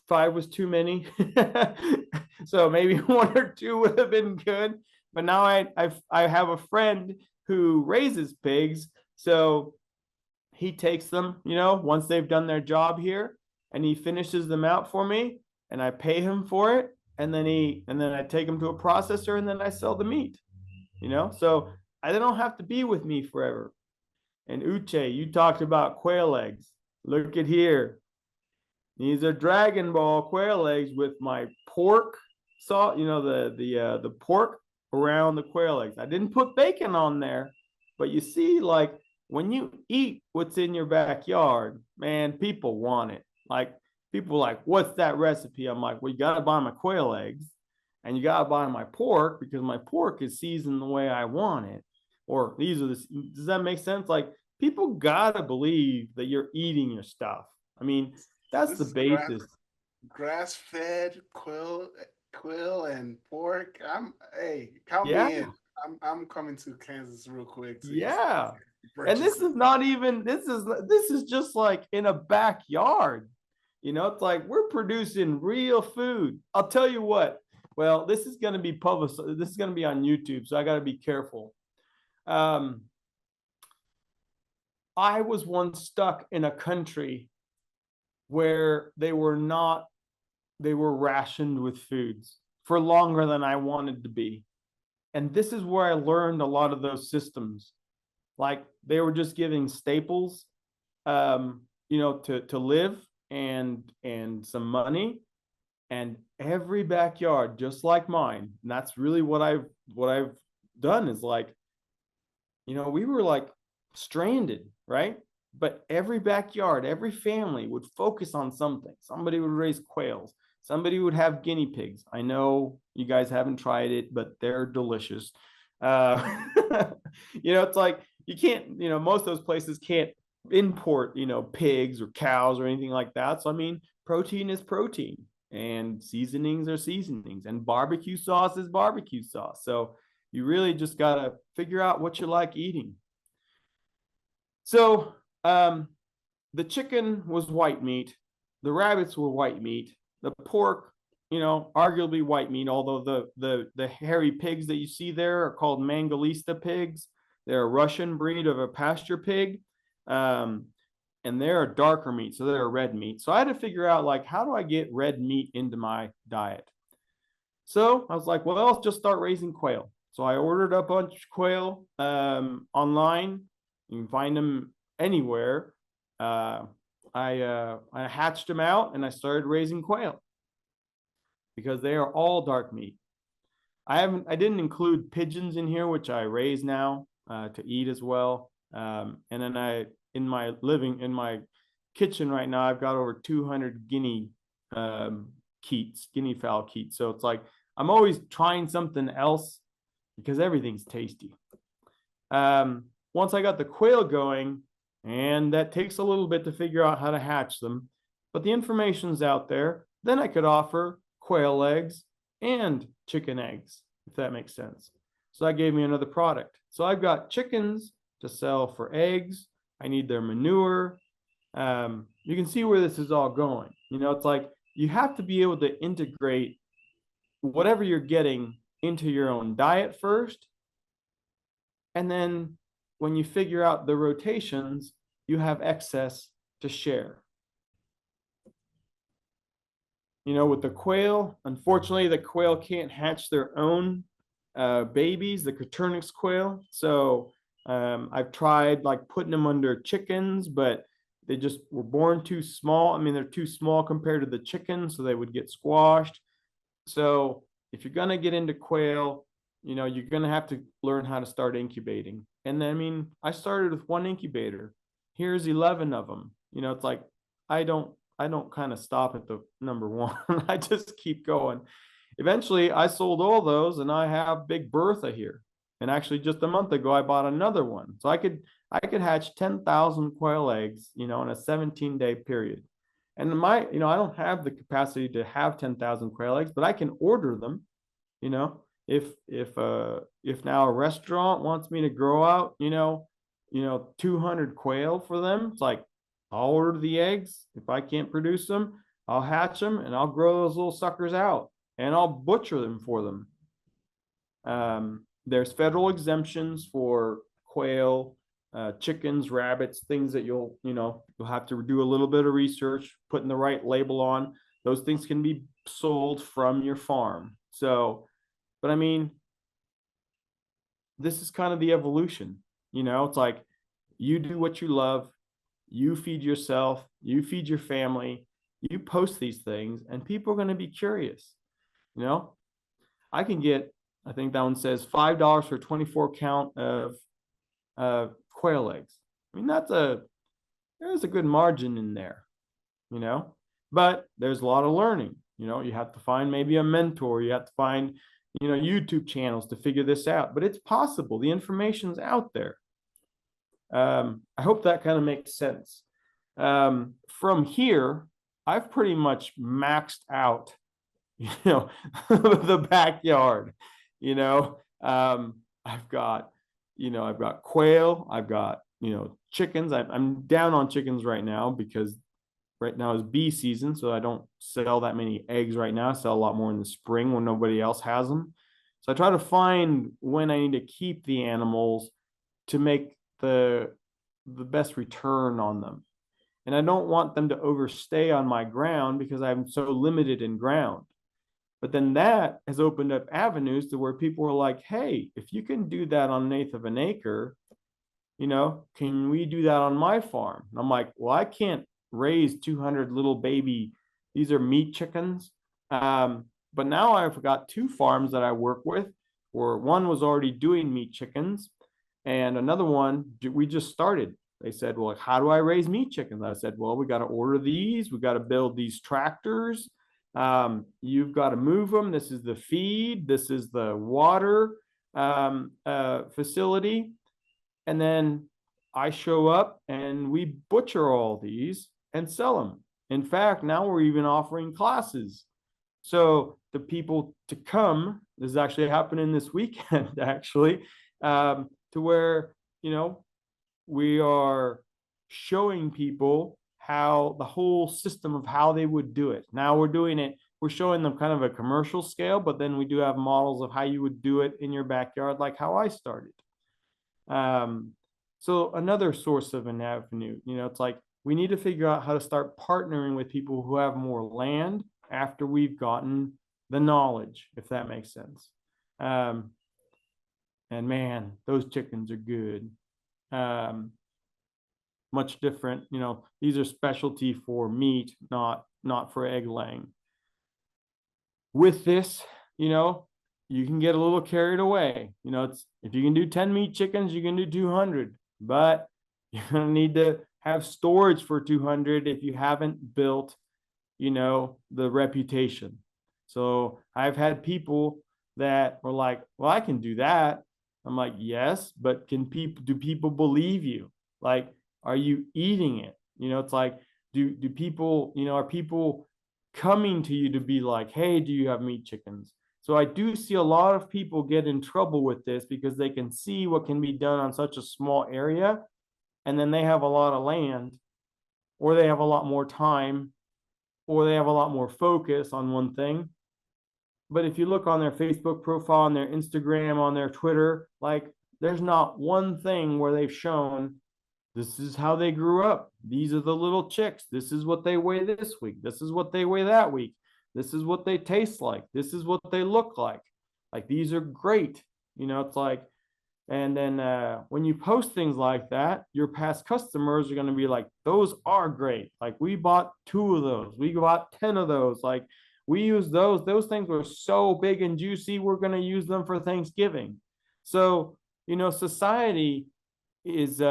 5 was too many. So maybe 1 or 2 would have been good. But now I have a friend who raises pigs. So he takes them, once they've done their job here, and he finishes them out for me, and I pay him for it. And then I take them to a processor, and then I sell the meat, so I don't have to be with me forever. And Uche, you talked about quail eggs. Look at here. These are Dragon Ball quail eggs with my pork salt, the pork around the quail eggs. I didn't put bacon on there, but you see, like, when you eat what's in your backyard, man, people want it. Like, people are like, what's that recipe? I'm like, well, you got to buy my quail eggs and you got to buy my pork because my pork is seasoned the way I want it. Or does that make sense? Like, people got to believe that you're eating your stuff. I mean, that's the basis. Grass-fed quill and pork. Count me in. I'm coming to Kansas real quick. Yeah. And this is not even, this is just like in a backyard. It's like we're producing real food. I'll tell you what. Well, this is going to be published. This is going to be on YouTube, so I got to be careful. I was once stuck in a country where they were rationed with foods for longer than I wanted to be. And this is where I learned a lot of those systems. Like they were just giving staples, to live and some money. And every backyard, just like mine, and that's really what I've done is like, we were like stranded, right? But every backyard, every family would focus on something. Somebody would raise quails. Somebody would have guinea pigs. I know you guys haven't tried it, but they're delicious. It's like you can't, most of those places can't import, pigs or cows or anything like that. So, I mean, protein is protein and seasonings are seasonings and barbecue sauce is barbecue sauce. So you really just got to figure out what you like eating. So the chicken was white meat. The rabbits were white meat. The pork, arguably white meat, although the hairy pigs that you see there are called Mangalitsa pigs. They're a Russian breed of a pasture pig. And they're a darker meat, so they're a red meat. So I had to figure out, like, how do I get red meat into my diet? So I was like, well, I'll just start raising quail. So I ordered a bunch of quail online. You can find them anywhere. I hatched them out and I started raising quail because they are all dark meat. I didn't include pigeons in here, which I raise now to eat as well. And then in my kitchen right now, I've got over 200 guinea fowl keats. So it's like I'm always trying something else because everything's tasty. Once I got the quail going, and that takes a little bit to figure out how to hatch them, but the information's out there, then I could offer quail eggs and chicken eggs, if that makes sense. So that gave me another product. So I've got chickens to sell for eggs. I need their manure. You can see where this is all going. It's like you have to be able to integrate whatever you're getting into your own diet first. And then when you figure out the rotations, you have excess to share. With the quail, unfortunately, the quail can't hatch their own babies, the Coturnix quail. So I've tried like putting them under chickens, but they just were born too small. I mean, they're too small compared to the chickens, so they would get squashed. So if you're going to get into quail, you're going to have to learn how to start incubating. And then, I mean, I started with one incubator. Here's 11 of them. It's like, I don't kind of stop at the number one. I just keep going. Eventually I sold all those and I have Big Bertha here. And actually just a month ago, I bought another one. So I could hatch 10,000 quail eggs, in a 17-day period. And I don't have the capacity to have 10,000 quail eggs, but I can order them. If now a restaurant wants me to grow out, 200 quail for them, it's like, I'll order the eggs. If I can't produce them, I'll hatch them and I'll grow those little suckers out and I'll butcher them for them. There's federal exemptions for quail, chickens, rabbits, things that you'll have to do a little bit of research, putting the right label on. Those things can be sold from your farm. So, but I mean, this is kind of the evolution. It's like you do what you love, you feed yourself, you feed your family, you post these things, and people are going to be curious. I can get, I think that one says $5 for 24 count of quail eggs. I mean, there's a good margin in there, but there's a lot of learning. You have to find maybe a mentor, you have to find, YouTube channels to figure this out, but it's possible. The information's out there. I hope that kind of makes sense. From here, I've pretty much maxed out, the backyard. I've got quail, I've got, chickens. I'm down on chickens right now because right now is bee season, so I don't sell that many eggs right now. I sell a lot more in the spring when nobody else has them. So I try to find when I need to keep the animals to make the best return on them. And I don't want them to overstay on my ground because I'm so limited in ground. But then that has opened up avenues to where people are like, hey, if you can do that on an eighth of an acre, you know, can we do that on my farm? And I'm like, well, I can't raise 200 little baby, these are meat chickens. But now I've got 2 farms that I work with, where one was already doing meat chickens and another one we just started. They said, well, how do I raise meat chickens? I said, well, we got to order these. We got to build these tractors. You've got to move them. This is the feed. This is the water facility. And then I show up and we butcher all these and sell them. In fact, now we're even offering classes. So the people to come, this is actually happening this weekend, actually, to where, you know, we are showing people how the whole system of how they would do it. Now we're doing it, we're showing them kind of a commercial scale, but then we do have models of how you would do it in your backyard, like how I started. So another source of an avenue, you know, it's like we need to figure out how to start partnering with people who have more land after we've gotten the knowledge, if that makes sense. And man, those chickens are good. Much different, you know, these are specialty for meat, not for egg laying. With this, you know, you can get a little carried away. You know, it's, if you can do 10 meat chickens, you can do 200, but you're going to need to have storage for 200 if you haven't built, you know, the reputation. So I've had people that were like, well, I can do that. I'm like, yes, but do people believe you? Like, are you eating it? You know, it's like, do people, you know, are people coming to you to be like, hey, do you have meat chickens? So I do see a lot of people get in trouble with this because they can see what can be done on such a small area, and then they have a lot of land, or they have a lot more time, or they have a lot more focus on one thing. But if you look on their Facebook profile, on their Instagram, on their Twitter, like there's not one thing where they've shown this is how they grew up. These are the little chicks. This is what they weigh this week. This is what they weigh that week. This is what they taste like. This is what they look like. Like, these are great. You know, it's like, and then when you post things like that, your past customers are going to be like, those are great. Like, we bought 2 of those. We bought 10 of those. Like, we use those. Those things were so big and juicy. We're going to use them for Thanksgiving. So, you know, society is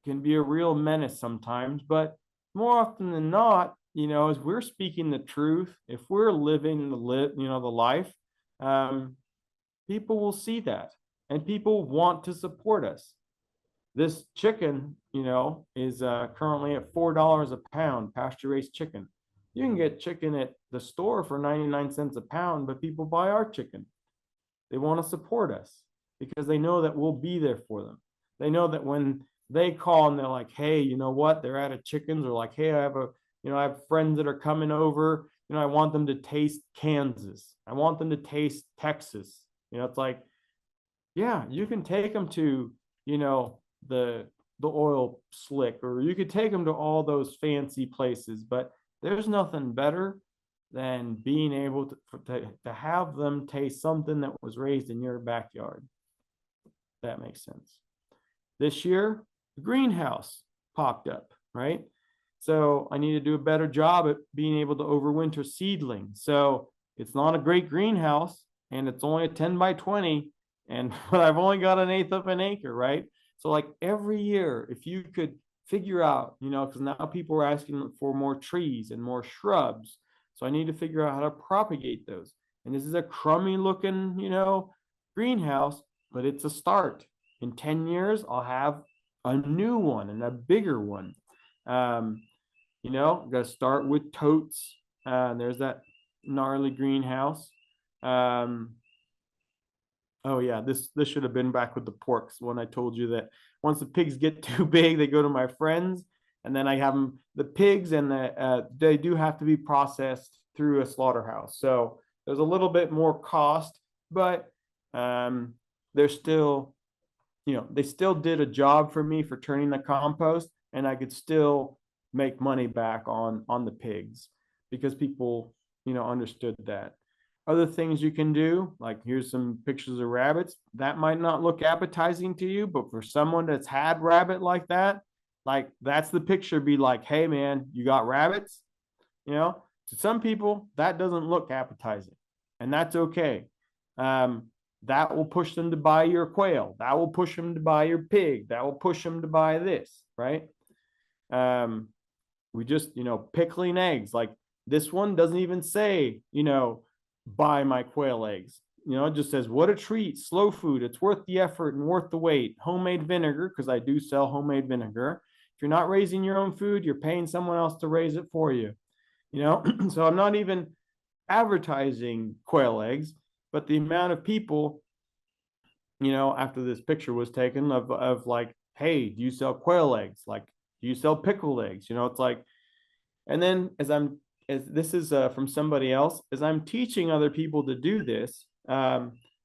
can be a real menace sometimes, but more often than not, you know, as we're speaking the truth, if we're living the life, people will see that, and people want to support us. This chicken, you know, is currently at $4 a pound, pasture-raised chicken. You can get chicken at the store for 99 cents a pound, but people buy our chicken. They want to support us because they know that we'll be there for them. They know that when they call and they're like, hey, you know what, they're out of chickens, or like, hey, I have friends that are coming over, you know, I want them to taste Kansas. I want them to taste Texas. You know, it's like, yeah, you can take them to, you know, the oil slick, or you could take them to all those fancy places, but there's nothing better than being able to have them taste something that was raised in your backyard. That makes sense. This year, the greenhouse popped up, right? So I need to do a better job at being able to overwinter seedlings. So it's not a great greenhouse, and it's only a 10 by 20, but I've only got an eighth of an acre, right? So like every year, if you could figure out, you know, because now people are asking for more trees and more shrubs. So I need to figure out how to propagate those. And this is a crummy looking, you know, greenhouse, but it's a start. In 10 years, I'll have a new one and a bigger one. You know, got to start with totes. There's that gnarly greenhouse. Oh yeah, this should have been back with the porks when I told you that once the pigs get too big, they go to my friends, and then I have them, the pigs, and they do have to be processed through a slaughterhouse. So there's a little bit more cost, but they're still they still did a job for me for turning the compost, and I could still make money back on the pigs because people, understood that. Other things you can do, like here's some pictures of rabbits. That might not look appetizing to you, but for someone that's had rabbit like that, like that's the picture. Be like, hey man, you got rabbits? To some people that doesn't look appetizing, and that's okay. That will push them to buy your quail. That will push them to buy your pig. That will push them to buy this, right? We just, pickling eggs. Like this one doesn't even say, buy my quail eggs. It just says, what a treat, slow food. It's worth the effort and worth the wait. Homemade vinegar, because I do sell homemade vinegar. If you're not raising your own food, you're paying someone else to raise it for you. So I'm not even advertising quail eggs, but the amount of people, after this picture was taken of like, hey, do you sell quail eggs? Like, do you sell pickled eggs? It's like, and then as this is from somebody else, as I'm teaching other people to do this,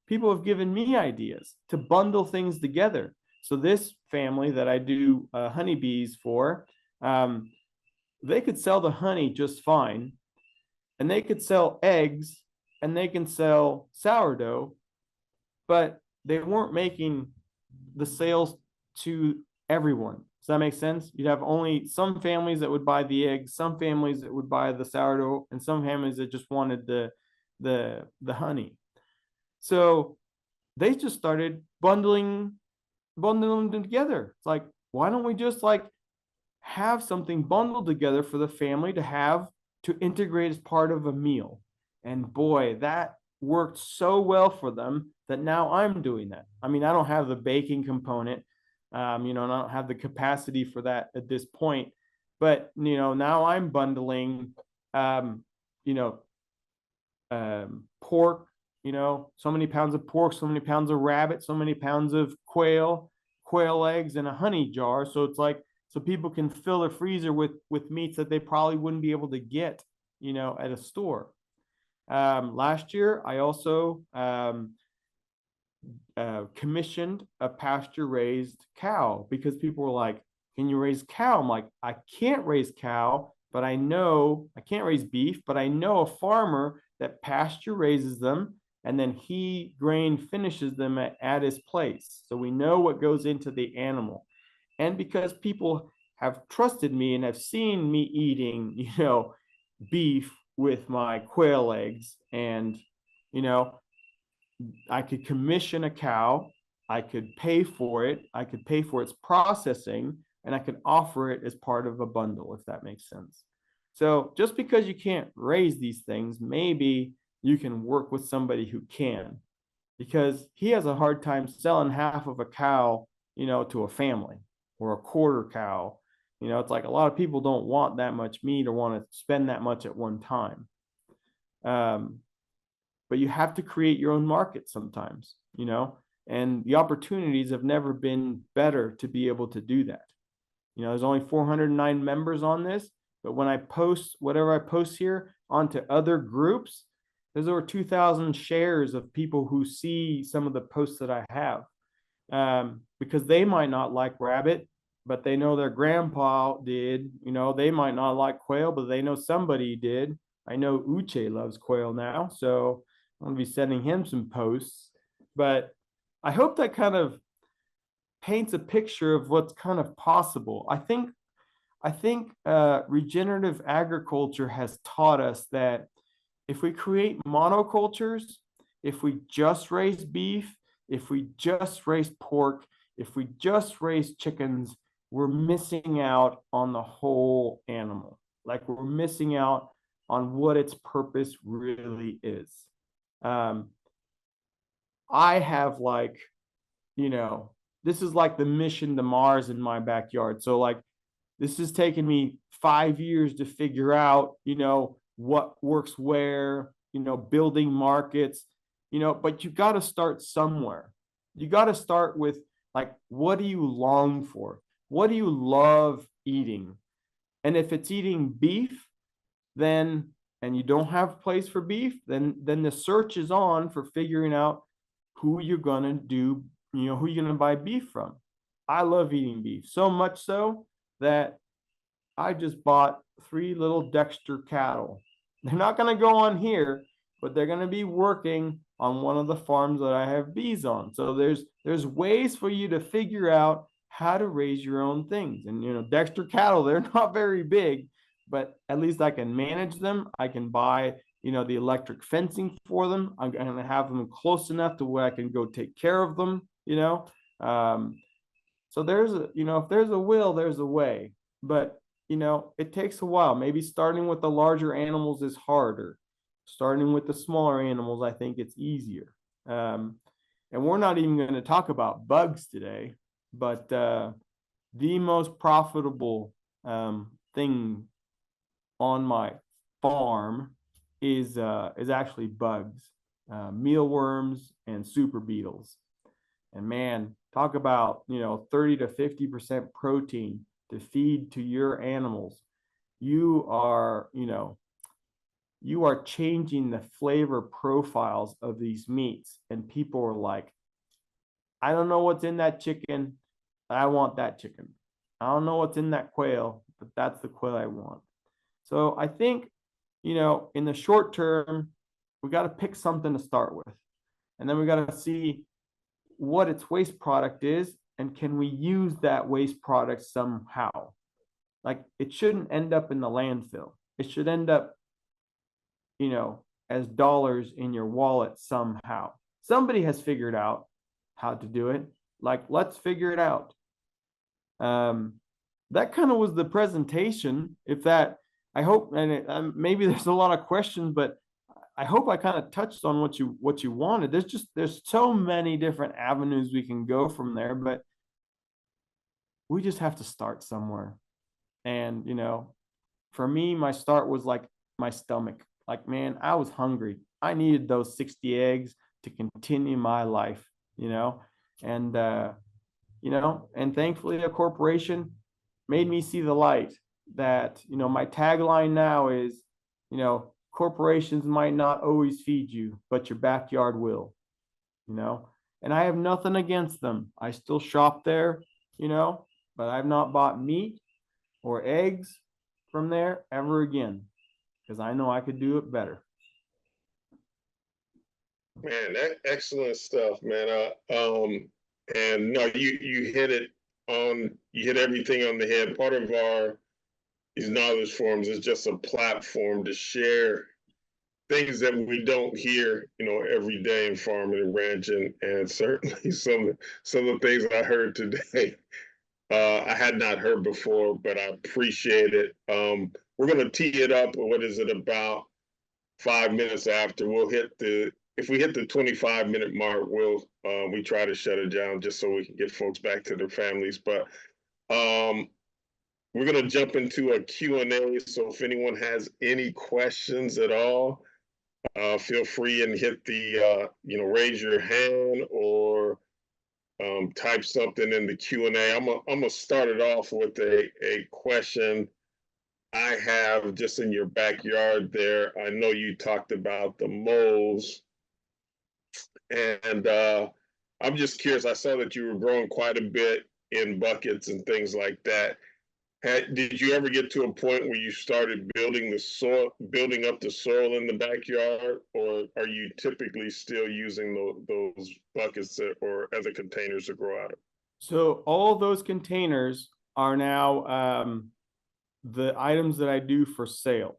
people have given me ideas to bundle things together. So this family that I do honeybees for, they could sell the honey just fine, and they could sell eggs, and they can sell sourdough, but they weren't making the sales to everyone. Does that make sense? You'd have only some families that would buy the eggs, some families that would buy the sourdough, and some families that just wanted the honey. So they just started bundling them together. It's like, why don't we just like have something bundled together for the family to integrate as part of a meal? And boy, that worked so well for them that now I'm doing that. I mean, I don't have the baking component, and I don't have the capacity for that at this point. But now I'm bundling, pork. So many pounds of pork, so many pounds of rabbit, so many pounds of quail eggs in a honey jar. So it's like, so people can fill their freezer with meats that they probably wouldn't be able to get, at a store. Last year, I also commissioned a pasture-raised cow because people were like, can you raise cow? I'm like, I can't raise cow, but I can't raise beef, but I know a farmer that pasture raises them, and then he grain finishes them at his place. So we know what goes into the animal. And because people have trusted me and have seen me eating, beef with my quail eggs, and, I could commission a cow, I could pay for it, I could pay for its processing, and I could offer it as part of a bundle, if that makes sense. So just because you can't raise these things, maybe you can work with somebody who can, because he has a hard time selling half of a cow, to a family, or a quarter cow. It's like a lot of people don't want that much meat or want to spend that much at one time. But you have to create your own market sometimes, and the opportunities have never been better to be able to do that. There's only 409 members on this, but when I post whatever I post here onto other groups, there's over 2,000 shares of people who see some of the posts that I have, because they might not like rabbit, but they know their grandpa did. They might not like quail, but they know somebody did. I know Uche loves quail now, so I'm going to be sending him some posts. But I hope that kind of paints a picture of what's kind of possible. I think regenerative agriculture has taught us that if we create monocultures, if we just raise beef, if we just raise pork, if we just raise chickens, we're missing out on the whole animal. Like, we're missing out on what its purpose really is. I have this is like the mission to Mars in my backyard. So like, this has taken me 5 years to figure out, what works where, building markets, but you got to start somewhere. You got to start with like, what do you long for? What do you love eating? And if it's eating beef, then, and you don't have a place for beef, then the search is on for figuring out who you're going to do who you going to buy beef from? I love eating beef, so much so that I just bought 3 little Dexter cattle. They're not going to go on here, but they're going to be working on one of the farms that I have bees on. So there's ways for you to figure out how to raise your own things. And Dexter cattle, they're not very big, but at least I can manage them. I can buy the electric fencing for them. I'm going to have them close enough to where I can go take care of them. So there's if there's a will, there's a way. But it takes a while. Maybe starting with the larger animals is harder. Starting with the smaller animals, I think it's easier. And we're not even going to talk about bugs today, but the most profitable thing on my farm is actually bugs, mealworms, and super beetles. And man, talk about 30 to 50% protein to feed to your animals. You are changing the flavor profiles of these meats, and people are like, I don't know what's in that chicken, I want that chicken. I don't know what's in that quail, but that's the quail I want. So I think in the short term, we got to pick something to start with, and then we got to see what its waste product is, and can we use that waste product somehow. Like, it shouldn't end up in the landfill. It should end up as dollars in your wallet somehow. Somebody has figured out how to do it. Like, let's figure it out. That kind of was the presentation. I hope, and maybe there's a lot of questions, but I hope I kind of touched on what you wanted. There's so many different avenues we can go from there, but we just have to start somewhere. And for me, my start was like my stomach. Like, man, I was hungry. I needed those 60 eggs to continue my life, and thankfully a corporation made me see the light that, my tagline now is, corporations might not always feed you, but your backyard will, and I have nothing against them. I still shop there, but I've not bought meat or eggs from there ever again, because I know I could do it better. Man, excellent stuff, man. And no, you hit everything on the head. Part of these knowledge forums is just a platform to share things that we don't hear, every day in farming and ranching, and certainly some of the things I heard today, I had not heard before, but I appreciate it. We're gonna tee it up. What is it, about 5 minutes after? If we hit the 25-minute mark, we try to shut it down just so we can get folks back to their families. But we're going to jump into a Q&A. So if anyone has any questions at all, feel free and hit the, raise your hand or type something in the Q&A. I'm going to start it off with a question I have just in your backyard there. I know you talked about the moles, and I'm just curious. I saw that you were growing quite a bit in buckets and things like that. Did you ever get to a point where you started building up the soil in the backyard, or are you typically still using those buckets or other containers to grow out of? So all those containers are now the items that I do for sale.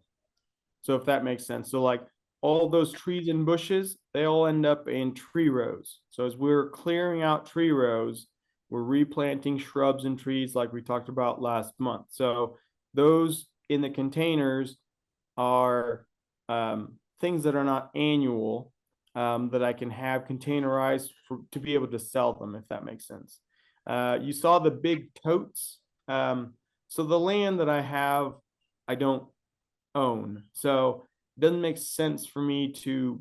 So if that makes sense. So like all those trees and bushes, they all end up in tree rows. So as we're clearing out tree rows, we're replanting shrubs and trees like we talked about last month. So those in the containers are things that are not annual, that I can have containerized to be able to sell them, if that makes sense. You saw the big totes. So the land that I have, I don't own. So it doesn't make sense for me to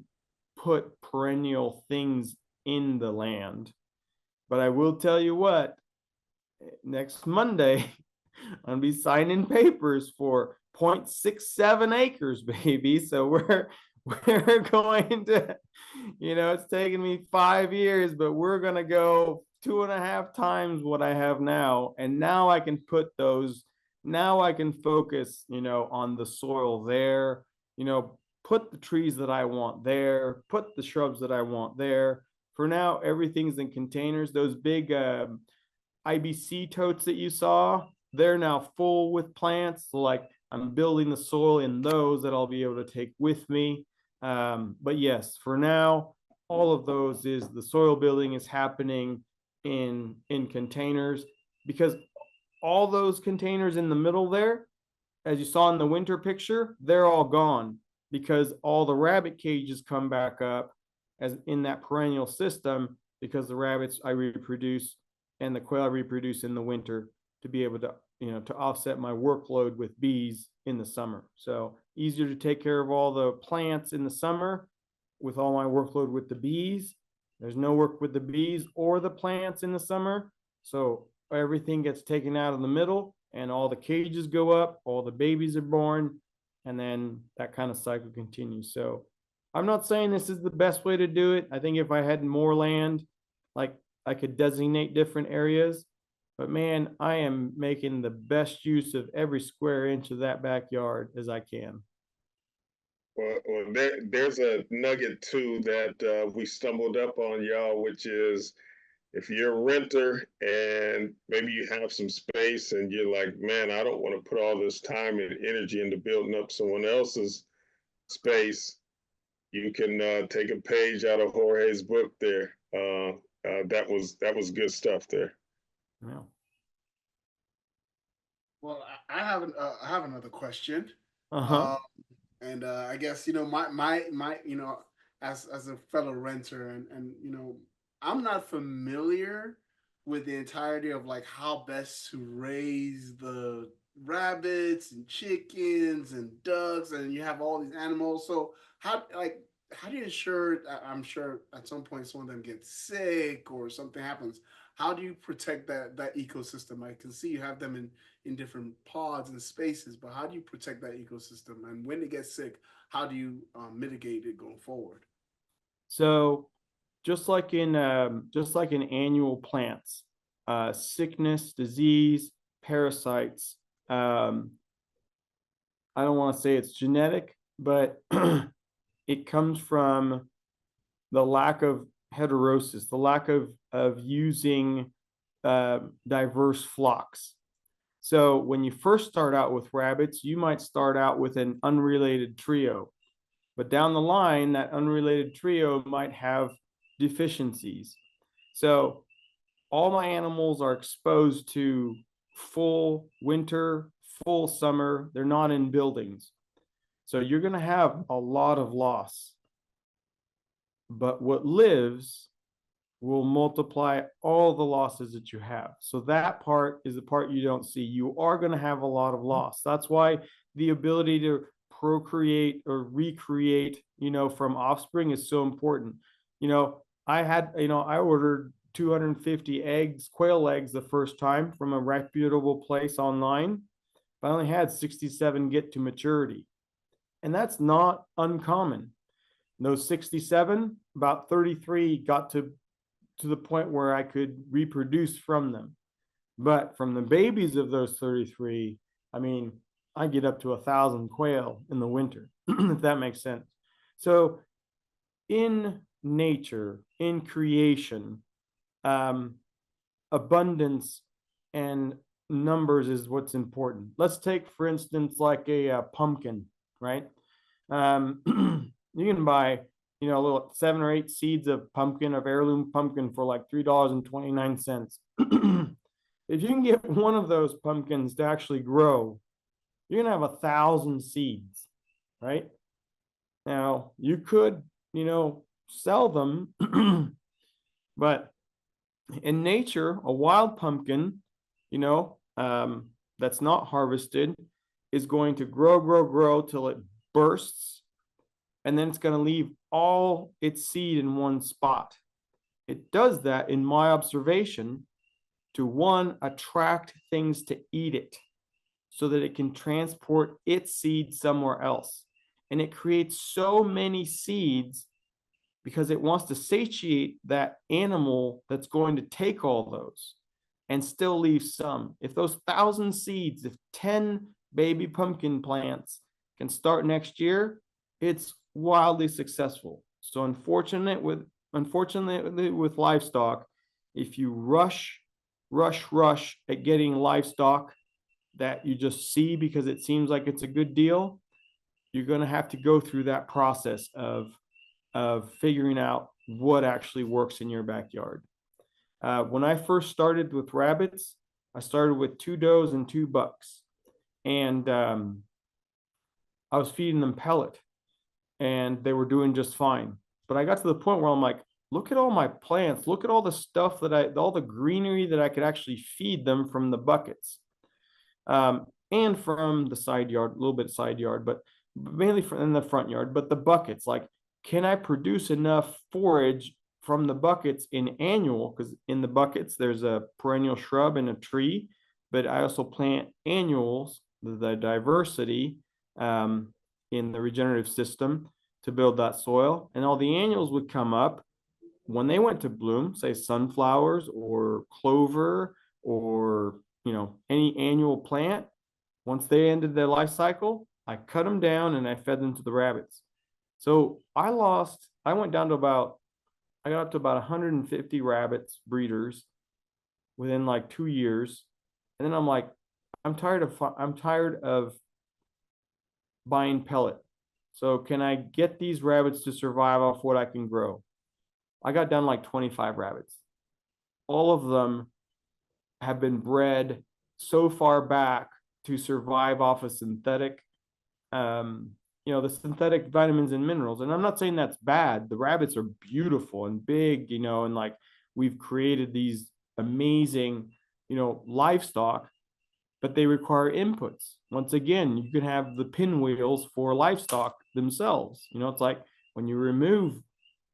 put perennial things in the land. But I will tell you what, next Monday, I'm going to be signing papers for 0.67 acres, baby. So we're going to, it's taken me 5 years, but we're going to go 2.5 times what I have now. And now I can now I can focus, on the soil there, put the trees that I want there, put the shrubs that I want there. For now, everything's in containers. Those big IBC totes that you saw, they're now full with plants. So like I'm building the soil in those that I'll be able to take with me. But yes, for now, all of those is the soil building is happening in containers, because all those containers in the middle there, as you saw in the winter picture, they're all gone because all the rabbit cages come back up as in that perennial system, because the rabbits I reproduce and the quail I reproduce in the winter to be able to, to offset my workload with bees in the summer. So easier to take care of all the plants in the summer with all my workload with the bees. There's no work with the bees or the plants in the summer. So everything gets taken out of the middle and all the cages go up, all the babies are born, and then that kind of cycle continues. So I'm not saying this is the best way to do it. I think if I had more land, like I could designate different areas, but man, I am making the best use of every square inch of that backyard as I can. Well, there's a nugget too that we stumbled up on, y'all, which is if you're a renter and maybe you have some space and you're like, man, I don't want to put all this time and energy into building up someone else's space, you can take a page out of Jorge's book there. That was good stuff there. Yeah. Well, I have another question. Uh-huh. And I guess my as a fellow renter and I'm not familiar with the entirety of like how best to raise the rabbits and chickens and ducks, and you have all these animals. So how do you ensure? I'm sure at some point some of them get sick or something happens. How do you protect that ecosystem? I can see you have them in different pods and spaces, but how do you protect that ecosystem? And when it gets sick, how do you mitigate it going forward? So just like in annual plants, sickness, disease, parasites, I don't want to say it's genetic, but it comes from the lack of heterosis, the lack of using diverse flocks. So when you first start out with rabbits, you might start out with an unrelated trio, but down the line, that unrelated trio might have deficiencies. So all my animals are exposed to full winter, full summer. They're not in buildings. So you're going to have a lot of loss. But what lives will multiply all the losses that you have. So that part is the part you don't see. You are going to have a lot of loss. That's why the ability to procreate or recreate, from offspring is so important. I ordered 250 eggs, quail eggs, the first time from a reputable place online. I only had 67 get to maturity. And that's not uncommon. Those 67, about 33 got to the point where I could reproduce from them. But from the babies of those 33, I get up to 1,000 quail in the winter, if that makes sense. So in nature, in creation, abundance and numbers is what's important. Let's take, for instance, like a pumpkin, right? You can buy, a little 7 or 8 seeds of heirloom pumpkin for like $3.29. If you can get one of those pumpkins to actually grow, you're going to have 1,000 seeds, right? Now, you could, sell them, but in nature, a wild pumpkin, that's not harvested is going to grow till it bursts. And then it's going to leave all its seed in one spot. It does that, in my observation, to one, attract things to eat it so that it can transport its seed somewhere else. and it creates so many seeds because it wants to satiate that animal that's going to take all those and still leave some. If those 1,000 seeds, if 10 baby pumpkin plants can start next year, it's wildly successful. So unfortunately with livestock, if you rush at getting livestock that you just see because it seems like it's a good deal, you're going to have to go through that process of figuring out what actually works in your backyard. When I first started with rabbits, I started with 2 does and 2 bucks, and I was feeding them pellet, and they were doing just fine. But I got to the point where I'm like, look at all my plants, look at all the stuff all the greenery that I could actually feed them from the buckets, and from the side yard, a little bit side yard, but mainly in the front yard. But the buckets, like, can I produce enough forage from the buckets in annual? Because in the buckets, there's a perennial shrub and a tree, but I also plant annuals, the diversity in the regenerative system to build that soil. And all the annuals would come up when they went to bloom, say sunflowers or clover or, any annual plant. Once they ended their life cycle, I cut them down and I fed them to the rabbits. So I got up to about 150 rabbits breeders within like 2 years. And then I'm like, I'm tired of buying pellet. So can I get these rabbits to survive off what I can grow? I got down like 25 rabbits. All of them have been bred so far back to survive off of synthetic, the synthetic vitamins and minerals. And I'm not saying that's bad. The rabbits are beautiful and big, and like we've created these amazing, livestock, but they require inputs. Once again, you can have the pinwheels for livestock themselves. It's like when you remove,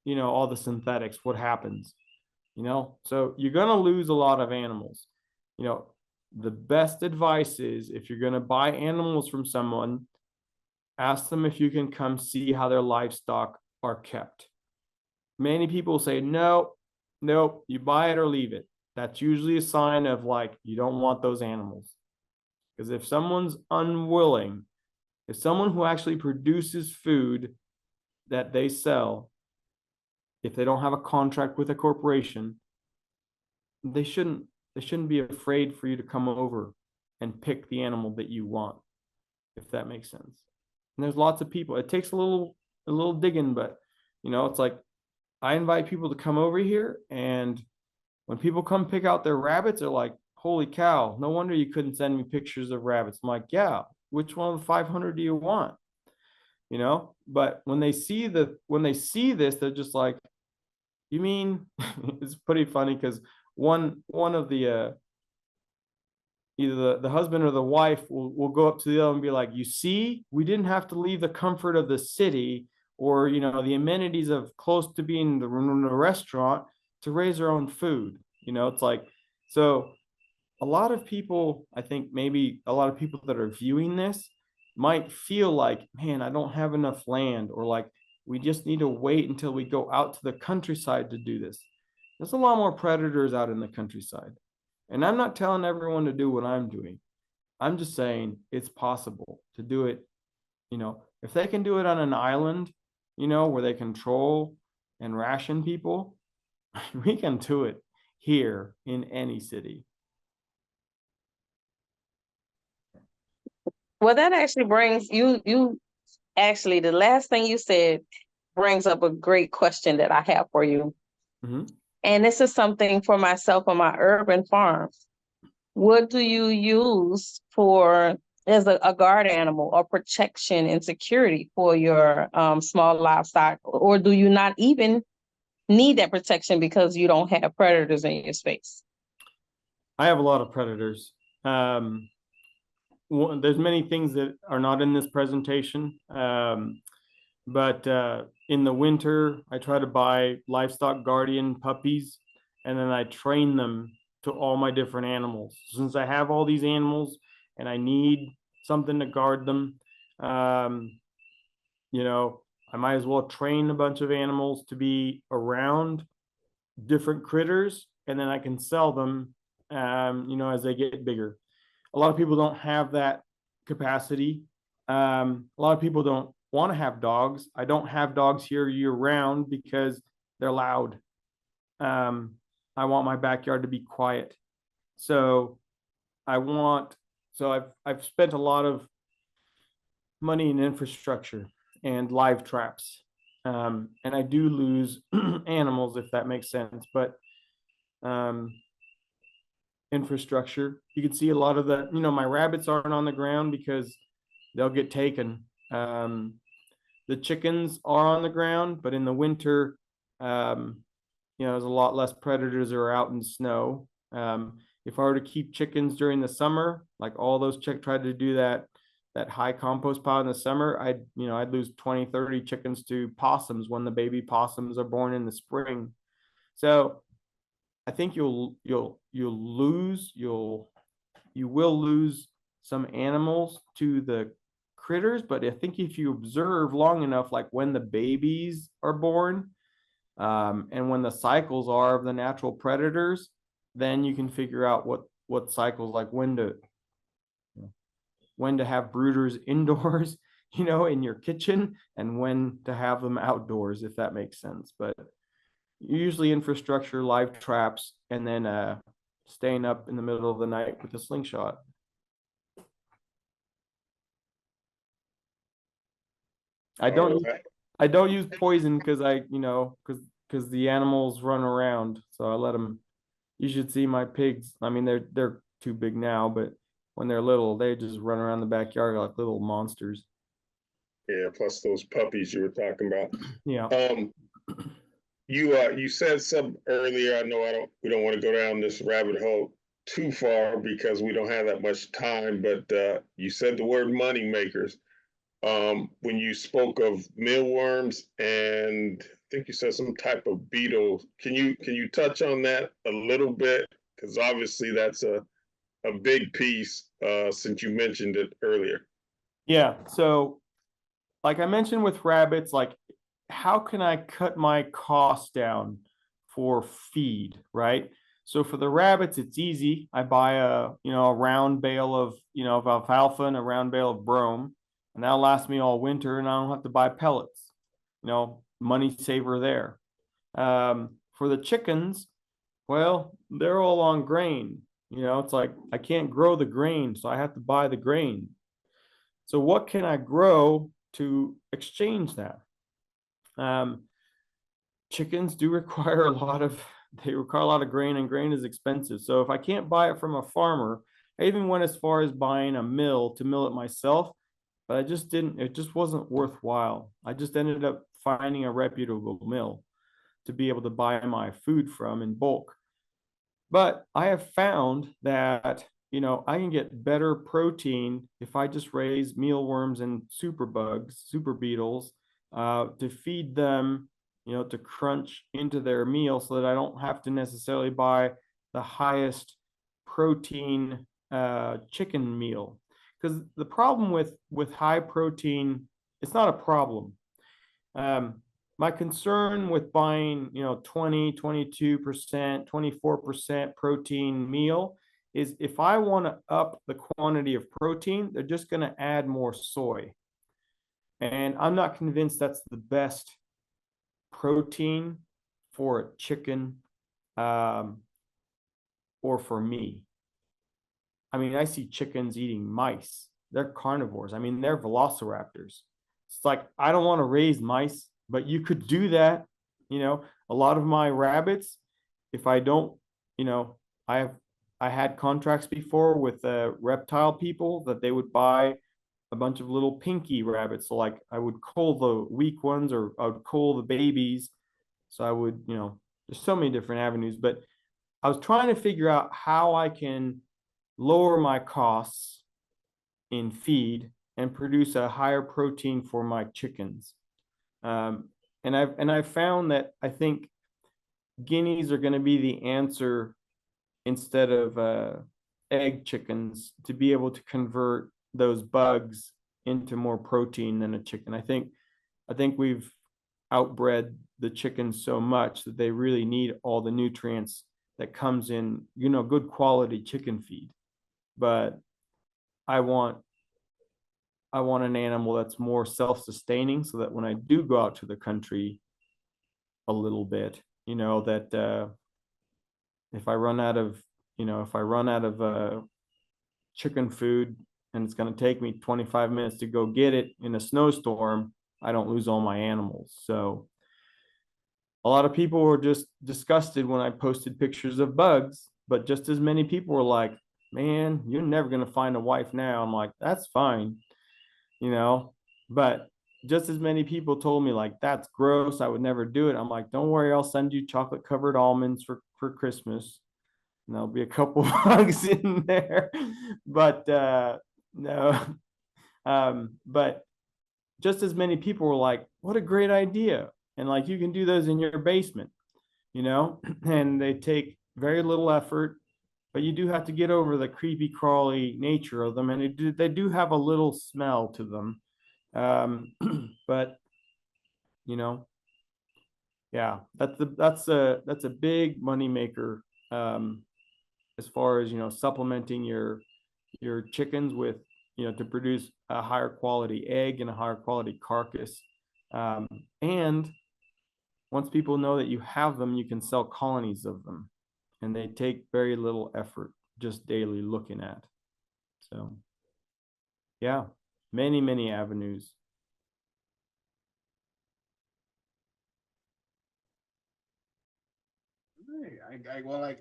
all the synthetics, what happens? So you're going to lose a lot of animals. The best advice is if you're going to buy animals from someone, ask them if you can come see how their livestock are kept. Many people say, no, you buy it or leave it. That's usually a sign of like, you don't want those animals. Because if someone's unwilling, if someone who actually produces food that they sell, if they don't have a contract with a corporation, they shouldn't be afraid for you to come over and pick the animal that you want, if that makes sense. And there's lots of people. It takes a little digging, but it's like I invite people to come over here, and when people come pick out their rabbits, they're like, holy cow, no wonder you couldn't send me pictures of rabbits. I'm like, yeah, which one of the 500 do you want? But when they see this, they're just like, you mean? It's pretty funny because one of the either the husband or the wife will go up to the other and be like, you see, we didn't have to leave the comfort of the city or the amenities of close to being the restaurant to raise our own food. It's like, so a lot of people, I think maybe a lot of people that are viewing this might feel like, man, I don't have enough land, or like we just need to wait until we go out to the countryside to do this. There's a lot more predators out in the countryside. And I'm not telling everyone to do what I'm doing. I'm just saying it's possible to do it. If they can do it on an island, where they control and ration people, we can do it here in any city. Well, that actually brings you actually, the last thing you said brings up a great question that I have for you. Mm-hmm. And this is something for myself on my urban farm. What do you use as a guard animal or protection and security for your small livestock? Or do you not even need that protection because you don't have predators in your space? I have a lot of predators. There's many things that are not in this presentation. But in the winter, I try to buy livestock guardian puppies, and then I train them to all my different animals. Since I have all these animals and I need something to guard them, you know, I might as well train a bunch of animals to be around different critters, and then I can sell them, you know, as they get bigger. A lot of people don't have that capacity. A lot of people don't want to have dogs. I don't have dogs here year round because they're loud. I want my backyard to be quiet. So I've spent a lot of money in infrastructure and live traps. And I do lose animals, if that makes sense, but infrastructure, you can see a lot of the, you know, my rabbits aren't on the ground because they'll get taken. The chickens are on the ground, but in the winter, you know, there's a lot less predators that are out in the snow. If I were to keep chickens during the summer, like all those tried to do that high compost pile in the summer, I'd lose 20, 30 chickens to possums when the baby possums are born in the spring. So I think you will lose some animals to the critters, but I think if you observe long enough, like when the babies are born, and when the cycles are of the natural predators, then you can figure out what cycles, like when to have brooders indoors, you know, in your kitchen, and when to have them outdoors, if that makes sense. But usually infrastructure, live traps, and then staying up in the middle of the night with a slingshot. I don't use poison because because the animals run around, so I let them. You should see my pigs. I mean, they're too big now, but when they're little, they just run around the backyard like little monsters. Yeah, plus those puppies you were talking about. Yeah. You said something earlier. I know we don't want to go down this rabbit hole too far because we don't have that much time, but you said the word money makers. When you spoke of mealworms and I think you said some type of beetle, can you touch on that a little bit? Because obviously that's a big piece since you mentioned it earlier. Yeah. So like I mentioned with rabbits, like how can I cut my costs down for feed, right? So for the rabbits, it's easy. I buy a round bale of alfalfa and a round bale of brome, and that'll last me all winter, and I don't have to buy pellets. Money saver there. For the chickens, well, they're all on grain. It's like I can't grow the grain, so I have to buy the grain. So what can I grow to exchange that? Chickens do require a lot of grain, and grain is expensive. So if I can't buy it from a farmer, I even went as far as buying a mill to mill it myself, but it just wasn't worthwhile. I just ended up finding a reputable mill to be able to buy my food from in bulk. But I have found that, I can get better protein if I just raise mealworms and super beetles, to feed them, to crunch into their meal so that I don't have to necessarily buy the highest protein chicken meal. Because the problem with high protein, it's not a problem. My concern with buying, 20, 22%, 24% protein meal is if I want to up the quantity of protein, they're just going to add more soy. And I'm not convinced that's the best protein for a chicken, or for me. I mean, I see chickens eating mice. They're carnivores. I mean, they're velociraptors. It's like, I don't want to raise mice, but you could do that. A lot of my rabbits, if I don't, I had contracts before with reptile people that they would buy a bunch of little pinky rabbits. So like I would cull the weak ones, or I would cull the babies. So I would, there's so many different avenues, but I was trying to figure out how I can lower my costs in feed and produce a higher protein for my chickens. And I've found that I think guineas are going to be the answer instead of egg chickens, to be able to convert those bugs into more protein than a chicken. I think I think we've outbred the chickens so much that they really need all the nutrients that comes in, good quality chicken feed. But I want an animal that's more self-sustaining, so that when I do go out to the country a little bit, that if I run out of chicken food and it's going to take me 25 minutes to go get it in a snowstorm, I don't lose all my animals. So a lot of people were just disgusted when I posted pictures of bugs, but just as many people were like, man, you're never going to find a wife now. I'm like, that's fine, but just as many people told me like, that's gross, I would never do it. I'm like, don't worry, I'll send you chocolate covered almonds for Christmas. And there'll be a couple bugs in there, but no. But just as many people were like, what a great idea. And like, you can do those in your basement, and they take very little effort, but you do have to get over the creepy crawly nature of them. And they do have a little smell to them. But, yeah, that's a big money maker, as far as, supplementing your chickens with, to produce a higher quality egg and a higher quality carcass. And once people know that you have them, you can sell colonies of them, and they take very little effort, just daily looking at. So yeah, many avenues.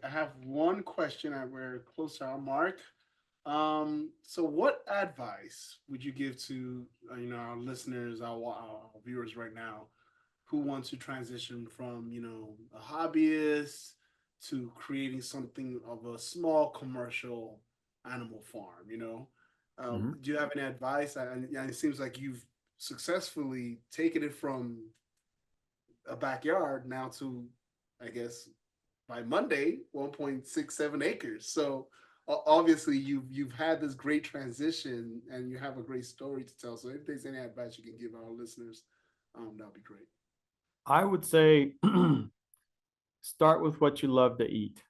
I have one question. We're close to our mark. So what advice would you give to our listeners, our viewers right now, who want to transition from a hobbyist to creating something of a small commercial animal farm? Do you have any advice? And it seems like you've successfully taken it from a backyard now to, I guess, by Monday, 1.67 acres. So obviously you've had this great transition and you have a great story to tell. So if there's any advice you can give our listeners, that'd be great. I would say start with what you love to eat.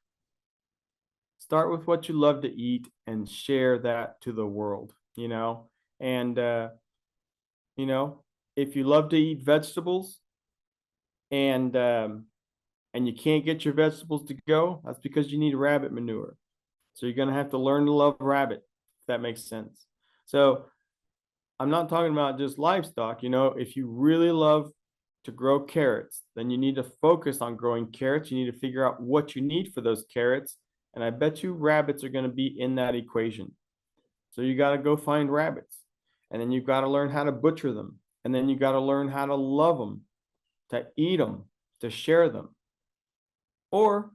Start with what you love to eat and share that to the world, and if you love to eat vegetables and you can't get your vegetables to go, that's because you need rabbit manure. So you're going to have to learn to love rabbit, if that makes sense. So I'm not talking about just livestock. If you really love to grow carrots, then you need to focus on growing carrots. You need to figure out what you need for those carrots. And I bet you rabbits are going to be in that equation. So you got to go find rabbits. And then you've got to learn how to butcher them. And then you got to learn how to love them, to eat them, to share them. Or,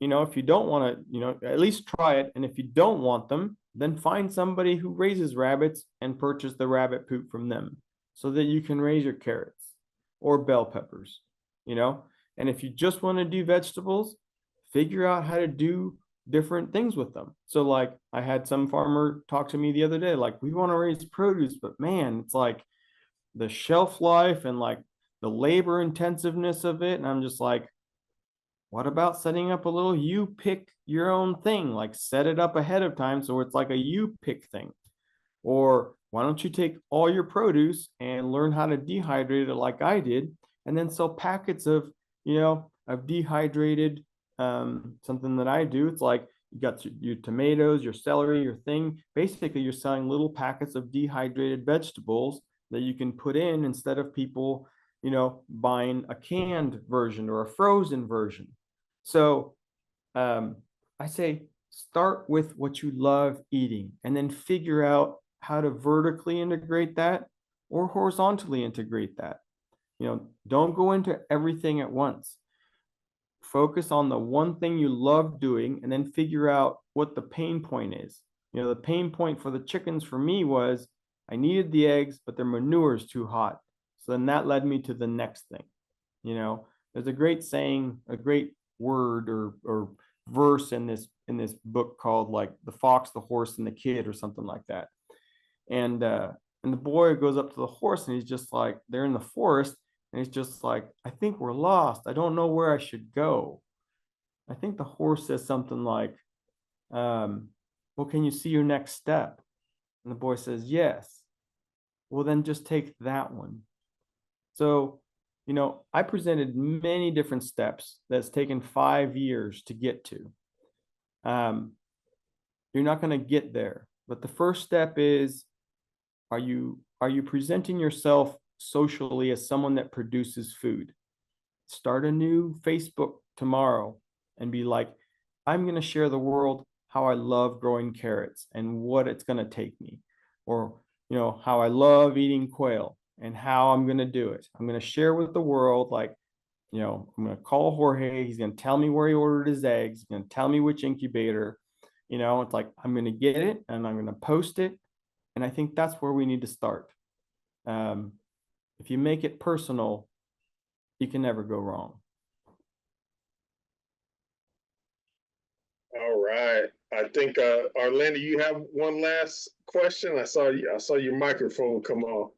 if you don't want to, at least try it. And if you don't want them, then find somebody who raises rabbits and purchase the rabbit poop from them so that you can raise your carrots or bell peppers, And if you just want to do vegetables, figure out how to do different things with them. So like I had some farmer talk to me the other day, like, we want to raise produce, but man, it's like the shelf life and like the labor intensiveness of it. And I'm just like, what about setting up a little you pick your own thing, like set it up ahead of time so it's like a you pick thing? Or why don't you take all your produce and learn how to dehydrate it like I did, and then sell packets of dehydrated, something that I do. It's like you got your tomatoes, your celery, your thing. Basically, you're selling little packets of dehydrated vegetables that you can put in instead of people, buying a canned version or a frozen version. So I say start with what you love eating and then figure out how to vertically integrate that or horizontally integrate that. Don't go into everything at once. Focus on the one thing you love doing and then figure out what the pain point is. The pain point for the chickens for me was I needed the eggs, but their manure is too hot. So then that led me to the next thing. There's a great saying, a great word or verse in this book called like the fox, the horse, and the kid or something like that. And And the boy goes up to the horse and he's just like, they're in the forest and he's just like, I think we're lost. I don't know where I should go. I think the horse says something like, well, can you see your next step? And the boy says, yes. Well, then just take that one. So, you know, I presented many different steps that's taken 5 years to get to. You're not going to get there, but the first step is, are you presenting yourself socially as someone that produces food? Start a new Facebook tomorrow and be like, I'm going to share the world how I love growing carrots and what it's going to take me, or, you know, how I love eating quail and how I'm going to do it. I'm going to share with the world, like, you know, I'm going to call Jorge. He's going to tell me where he ordered his eggs. He's going to tell me which incubator. You know, it's like, I'm going to get it and I'm going to post it. And I think that's where we need to start. If you make it personal, you can never go wrong. All right. I think Orlando, you have one last question. I saw your microphone come on.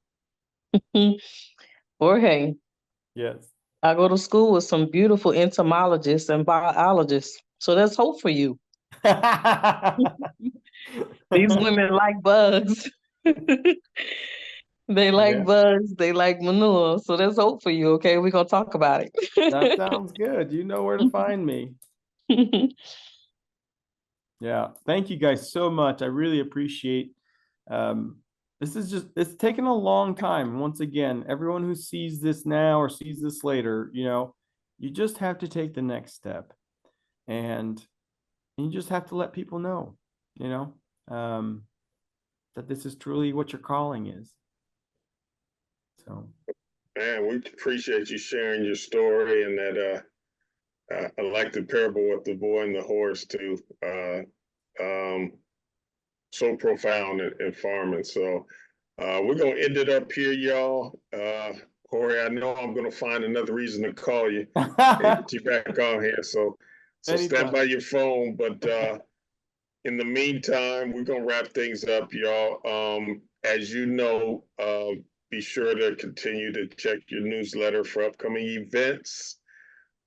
Jorge, Yes. I go to school with some beautiful entomologists and biologists. So there's hope for you. These women like bugs. They like Yeah. bugs, they like manure. So there's hope for you, okay? We're gonna talk about That it. sounds good. You know where to find me. Yeah. Thank you guys so much. I really appreciate this is just, it's taken a long time. Once again, everyone who sees this now or sees this later, you know, you just have to take the next step, and you just have to let people know, you know, that this is truly what your calling is. So, Man, we appreciate you sharing your story, and that I like the parable with the boy and the horse too. So profound in farming. So we're gonna end it up here, y'all. Jorge, I know I'm gonna find another reason to call you and get you back on here. So stand by your phone. But in the meantime, we're gonna wrap things up, y'all. As you know, be sure to continue to check your newsletter for upcoming events,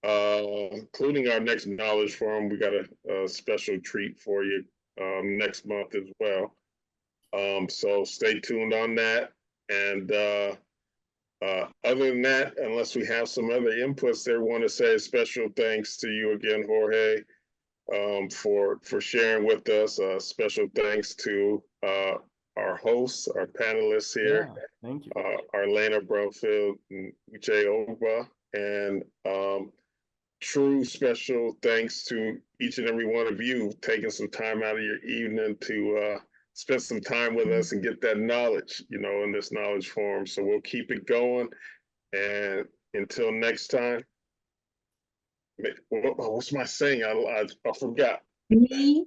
including our next knowledge forum. We got a special treat for you next month as well. So stay tuned on that. And other than that, unless we have some other inputs there, want to say a special thanks to you again, Jorge, for sharing with us. Special thanks to our hosts, our panelists here. yeah, thank you. Arlena Brofield and Uche Ogba, and true special thanks to each and every one of you taking some time out of your evening to spend some time with us and get that knowledge, you know, in this knowledge forum. So we'll keep it going. And until next time, what's my saying? I forgot. Be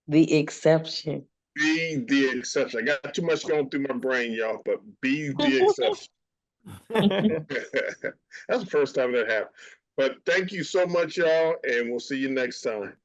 the exception. Be the exception. I got too much going through my brain, y'all, but be the exception. That's the first time that happened. But thank you so much, y'all, and we'll see you next time.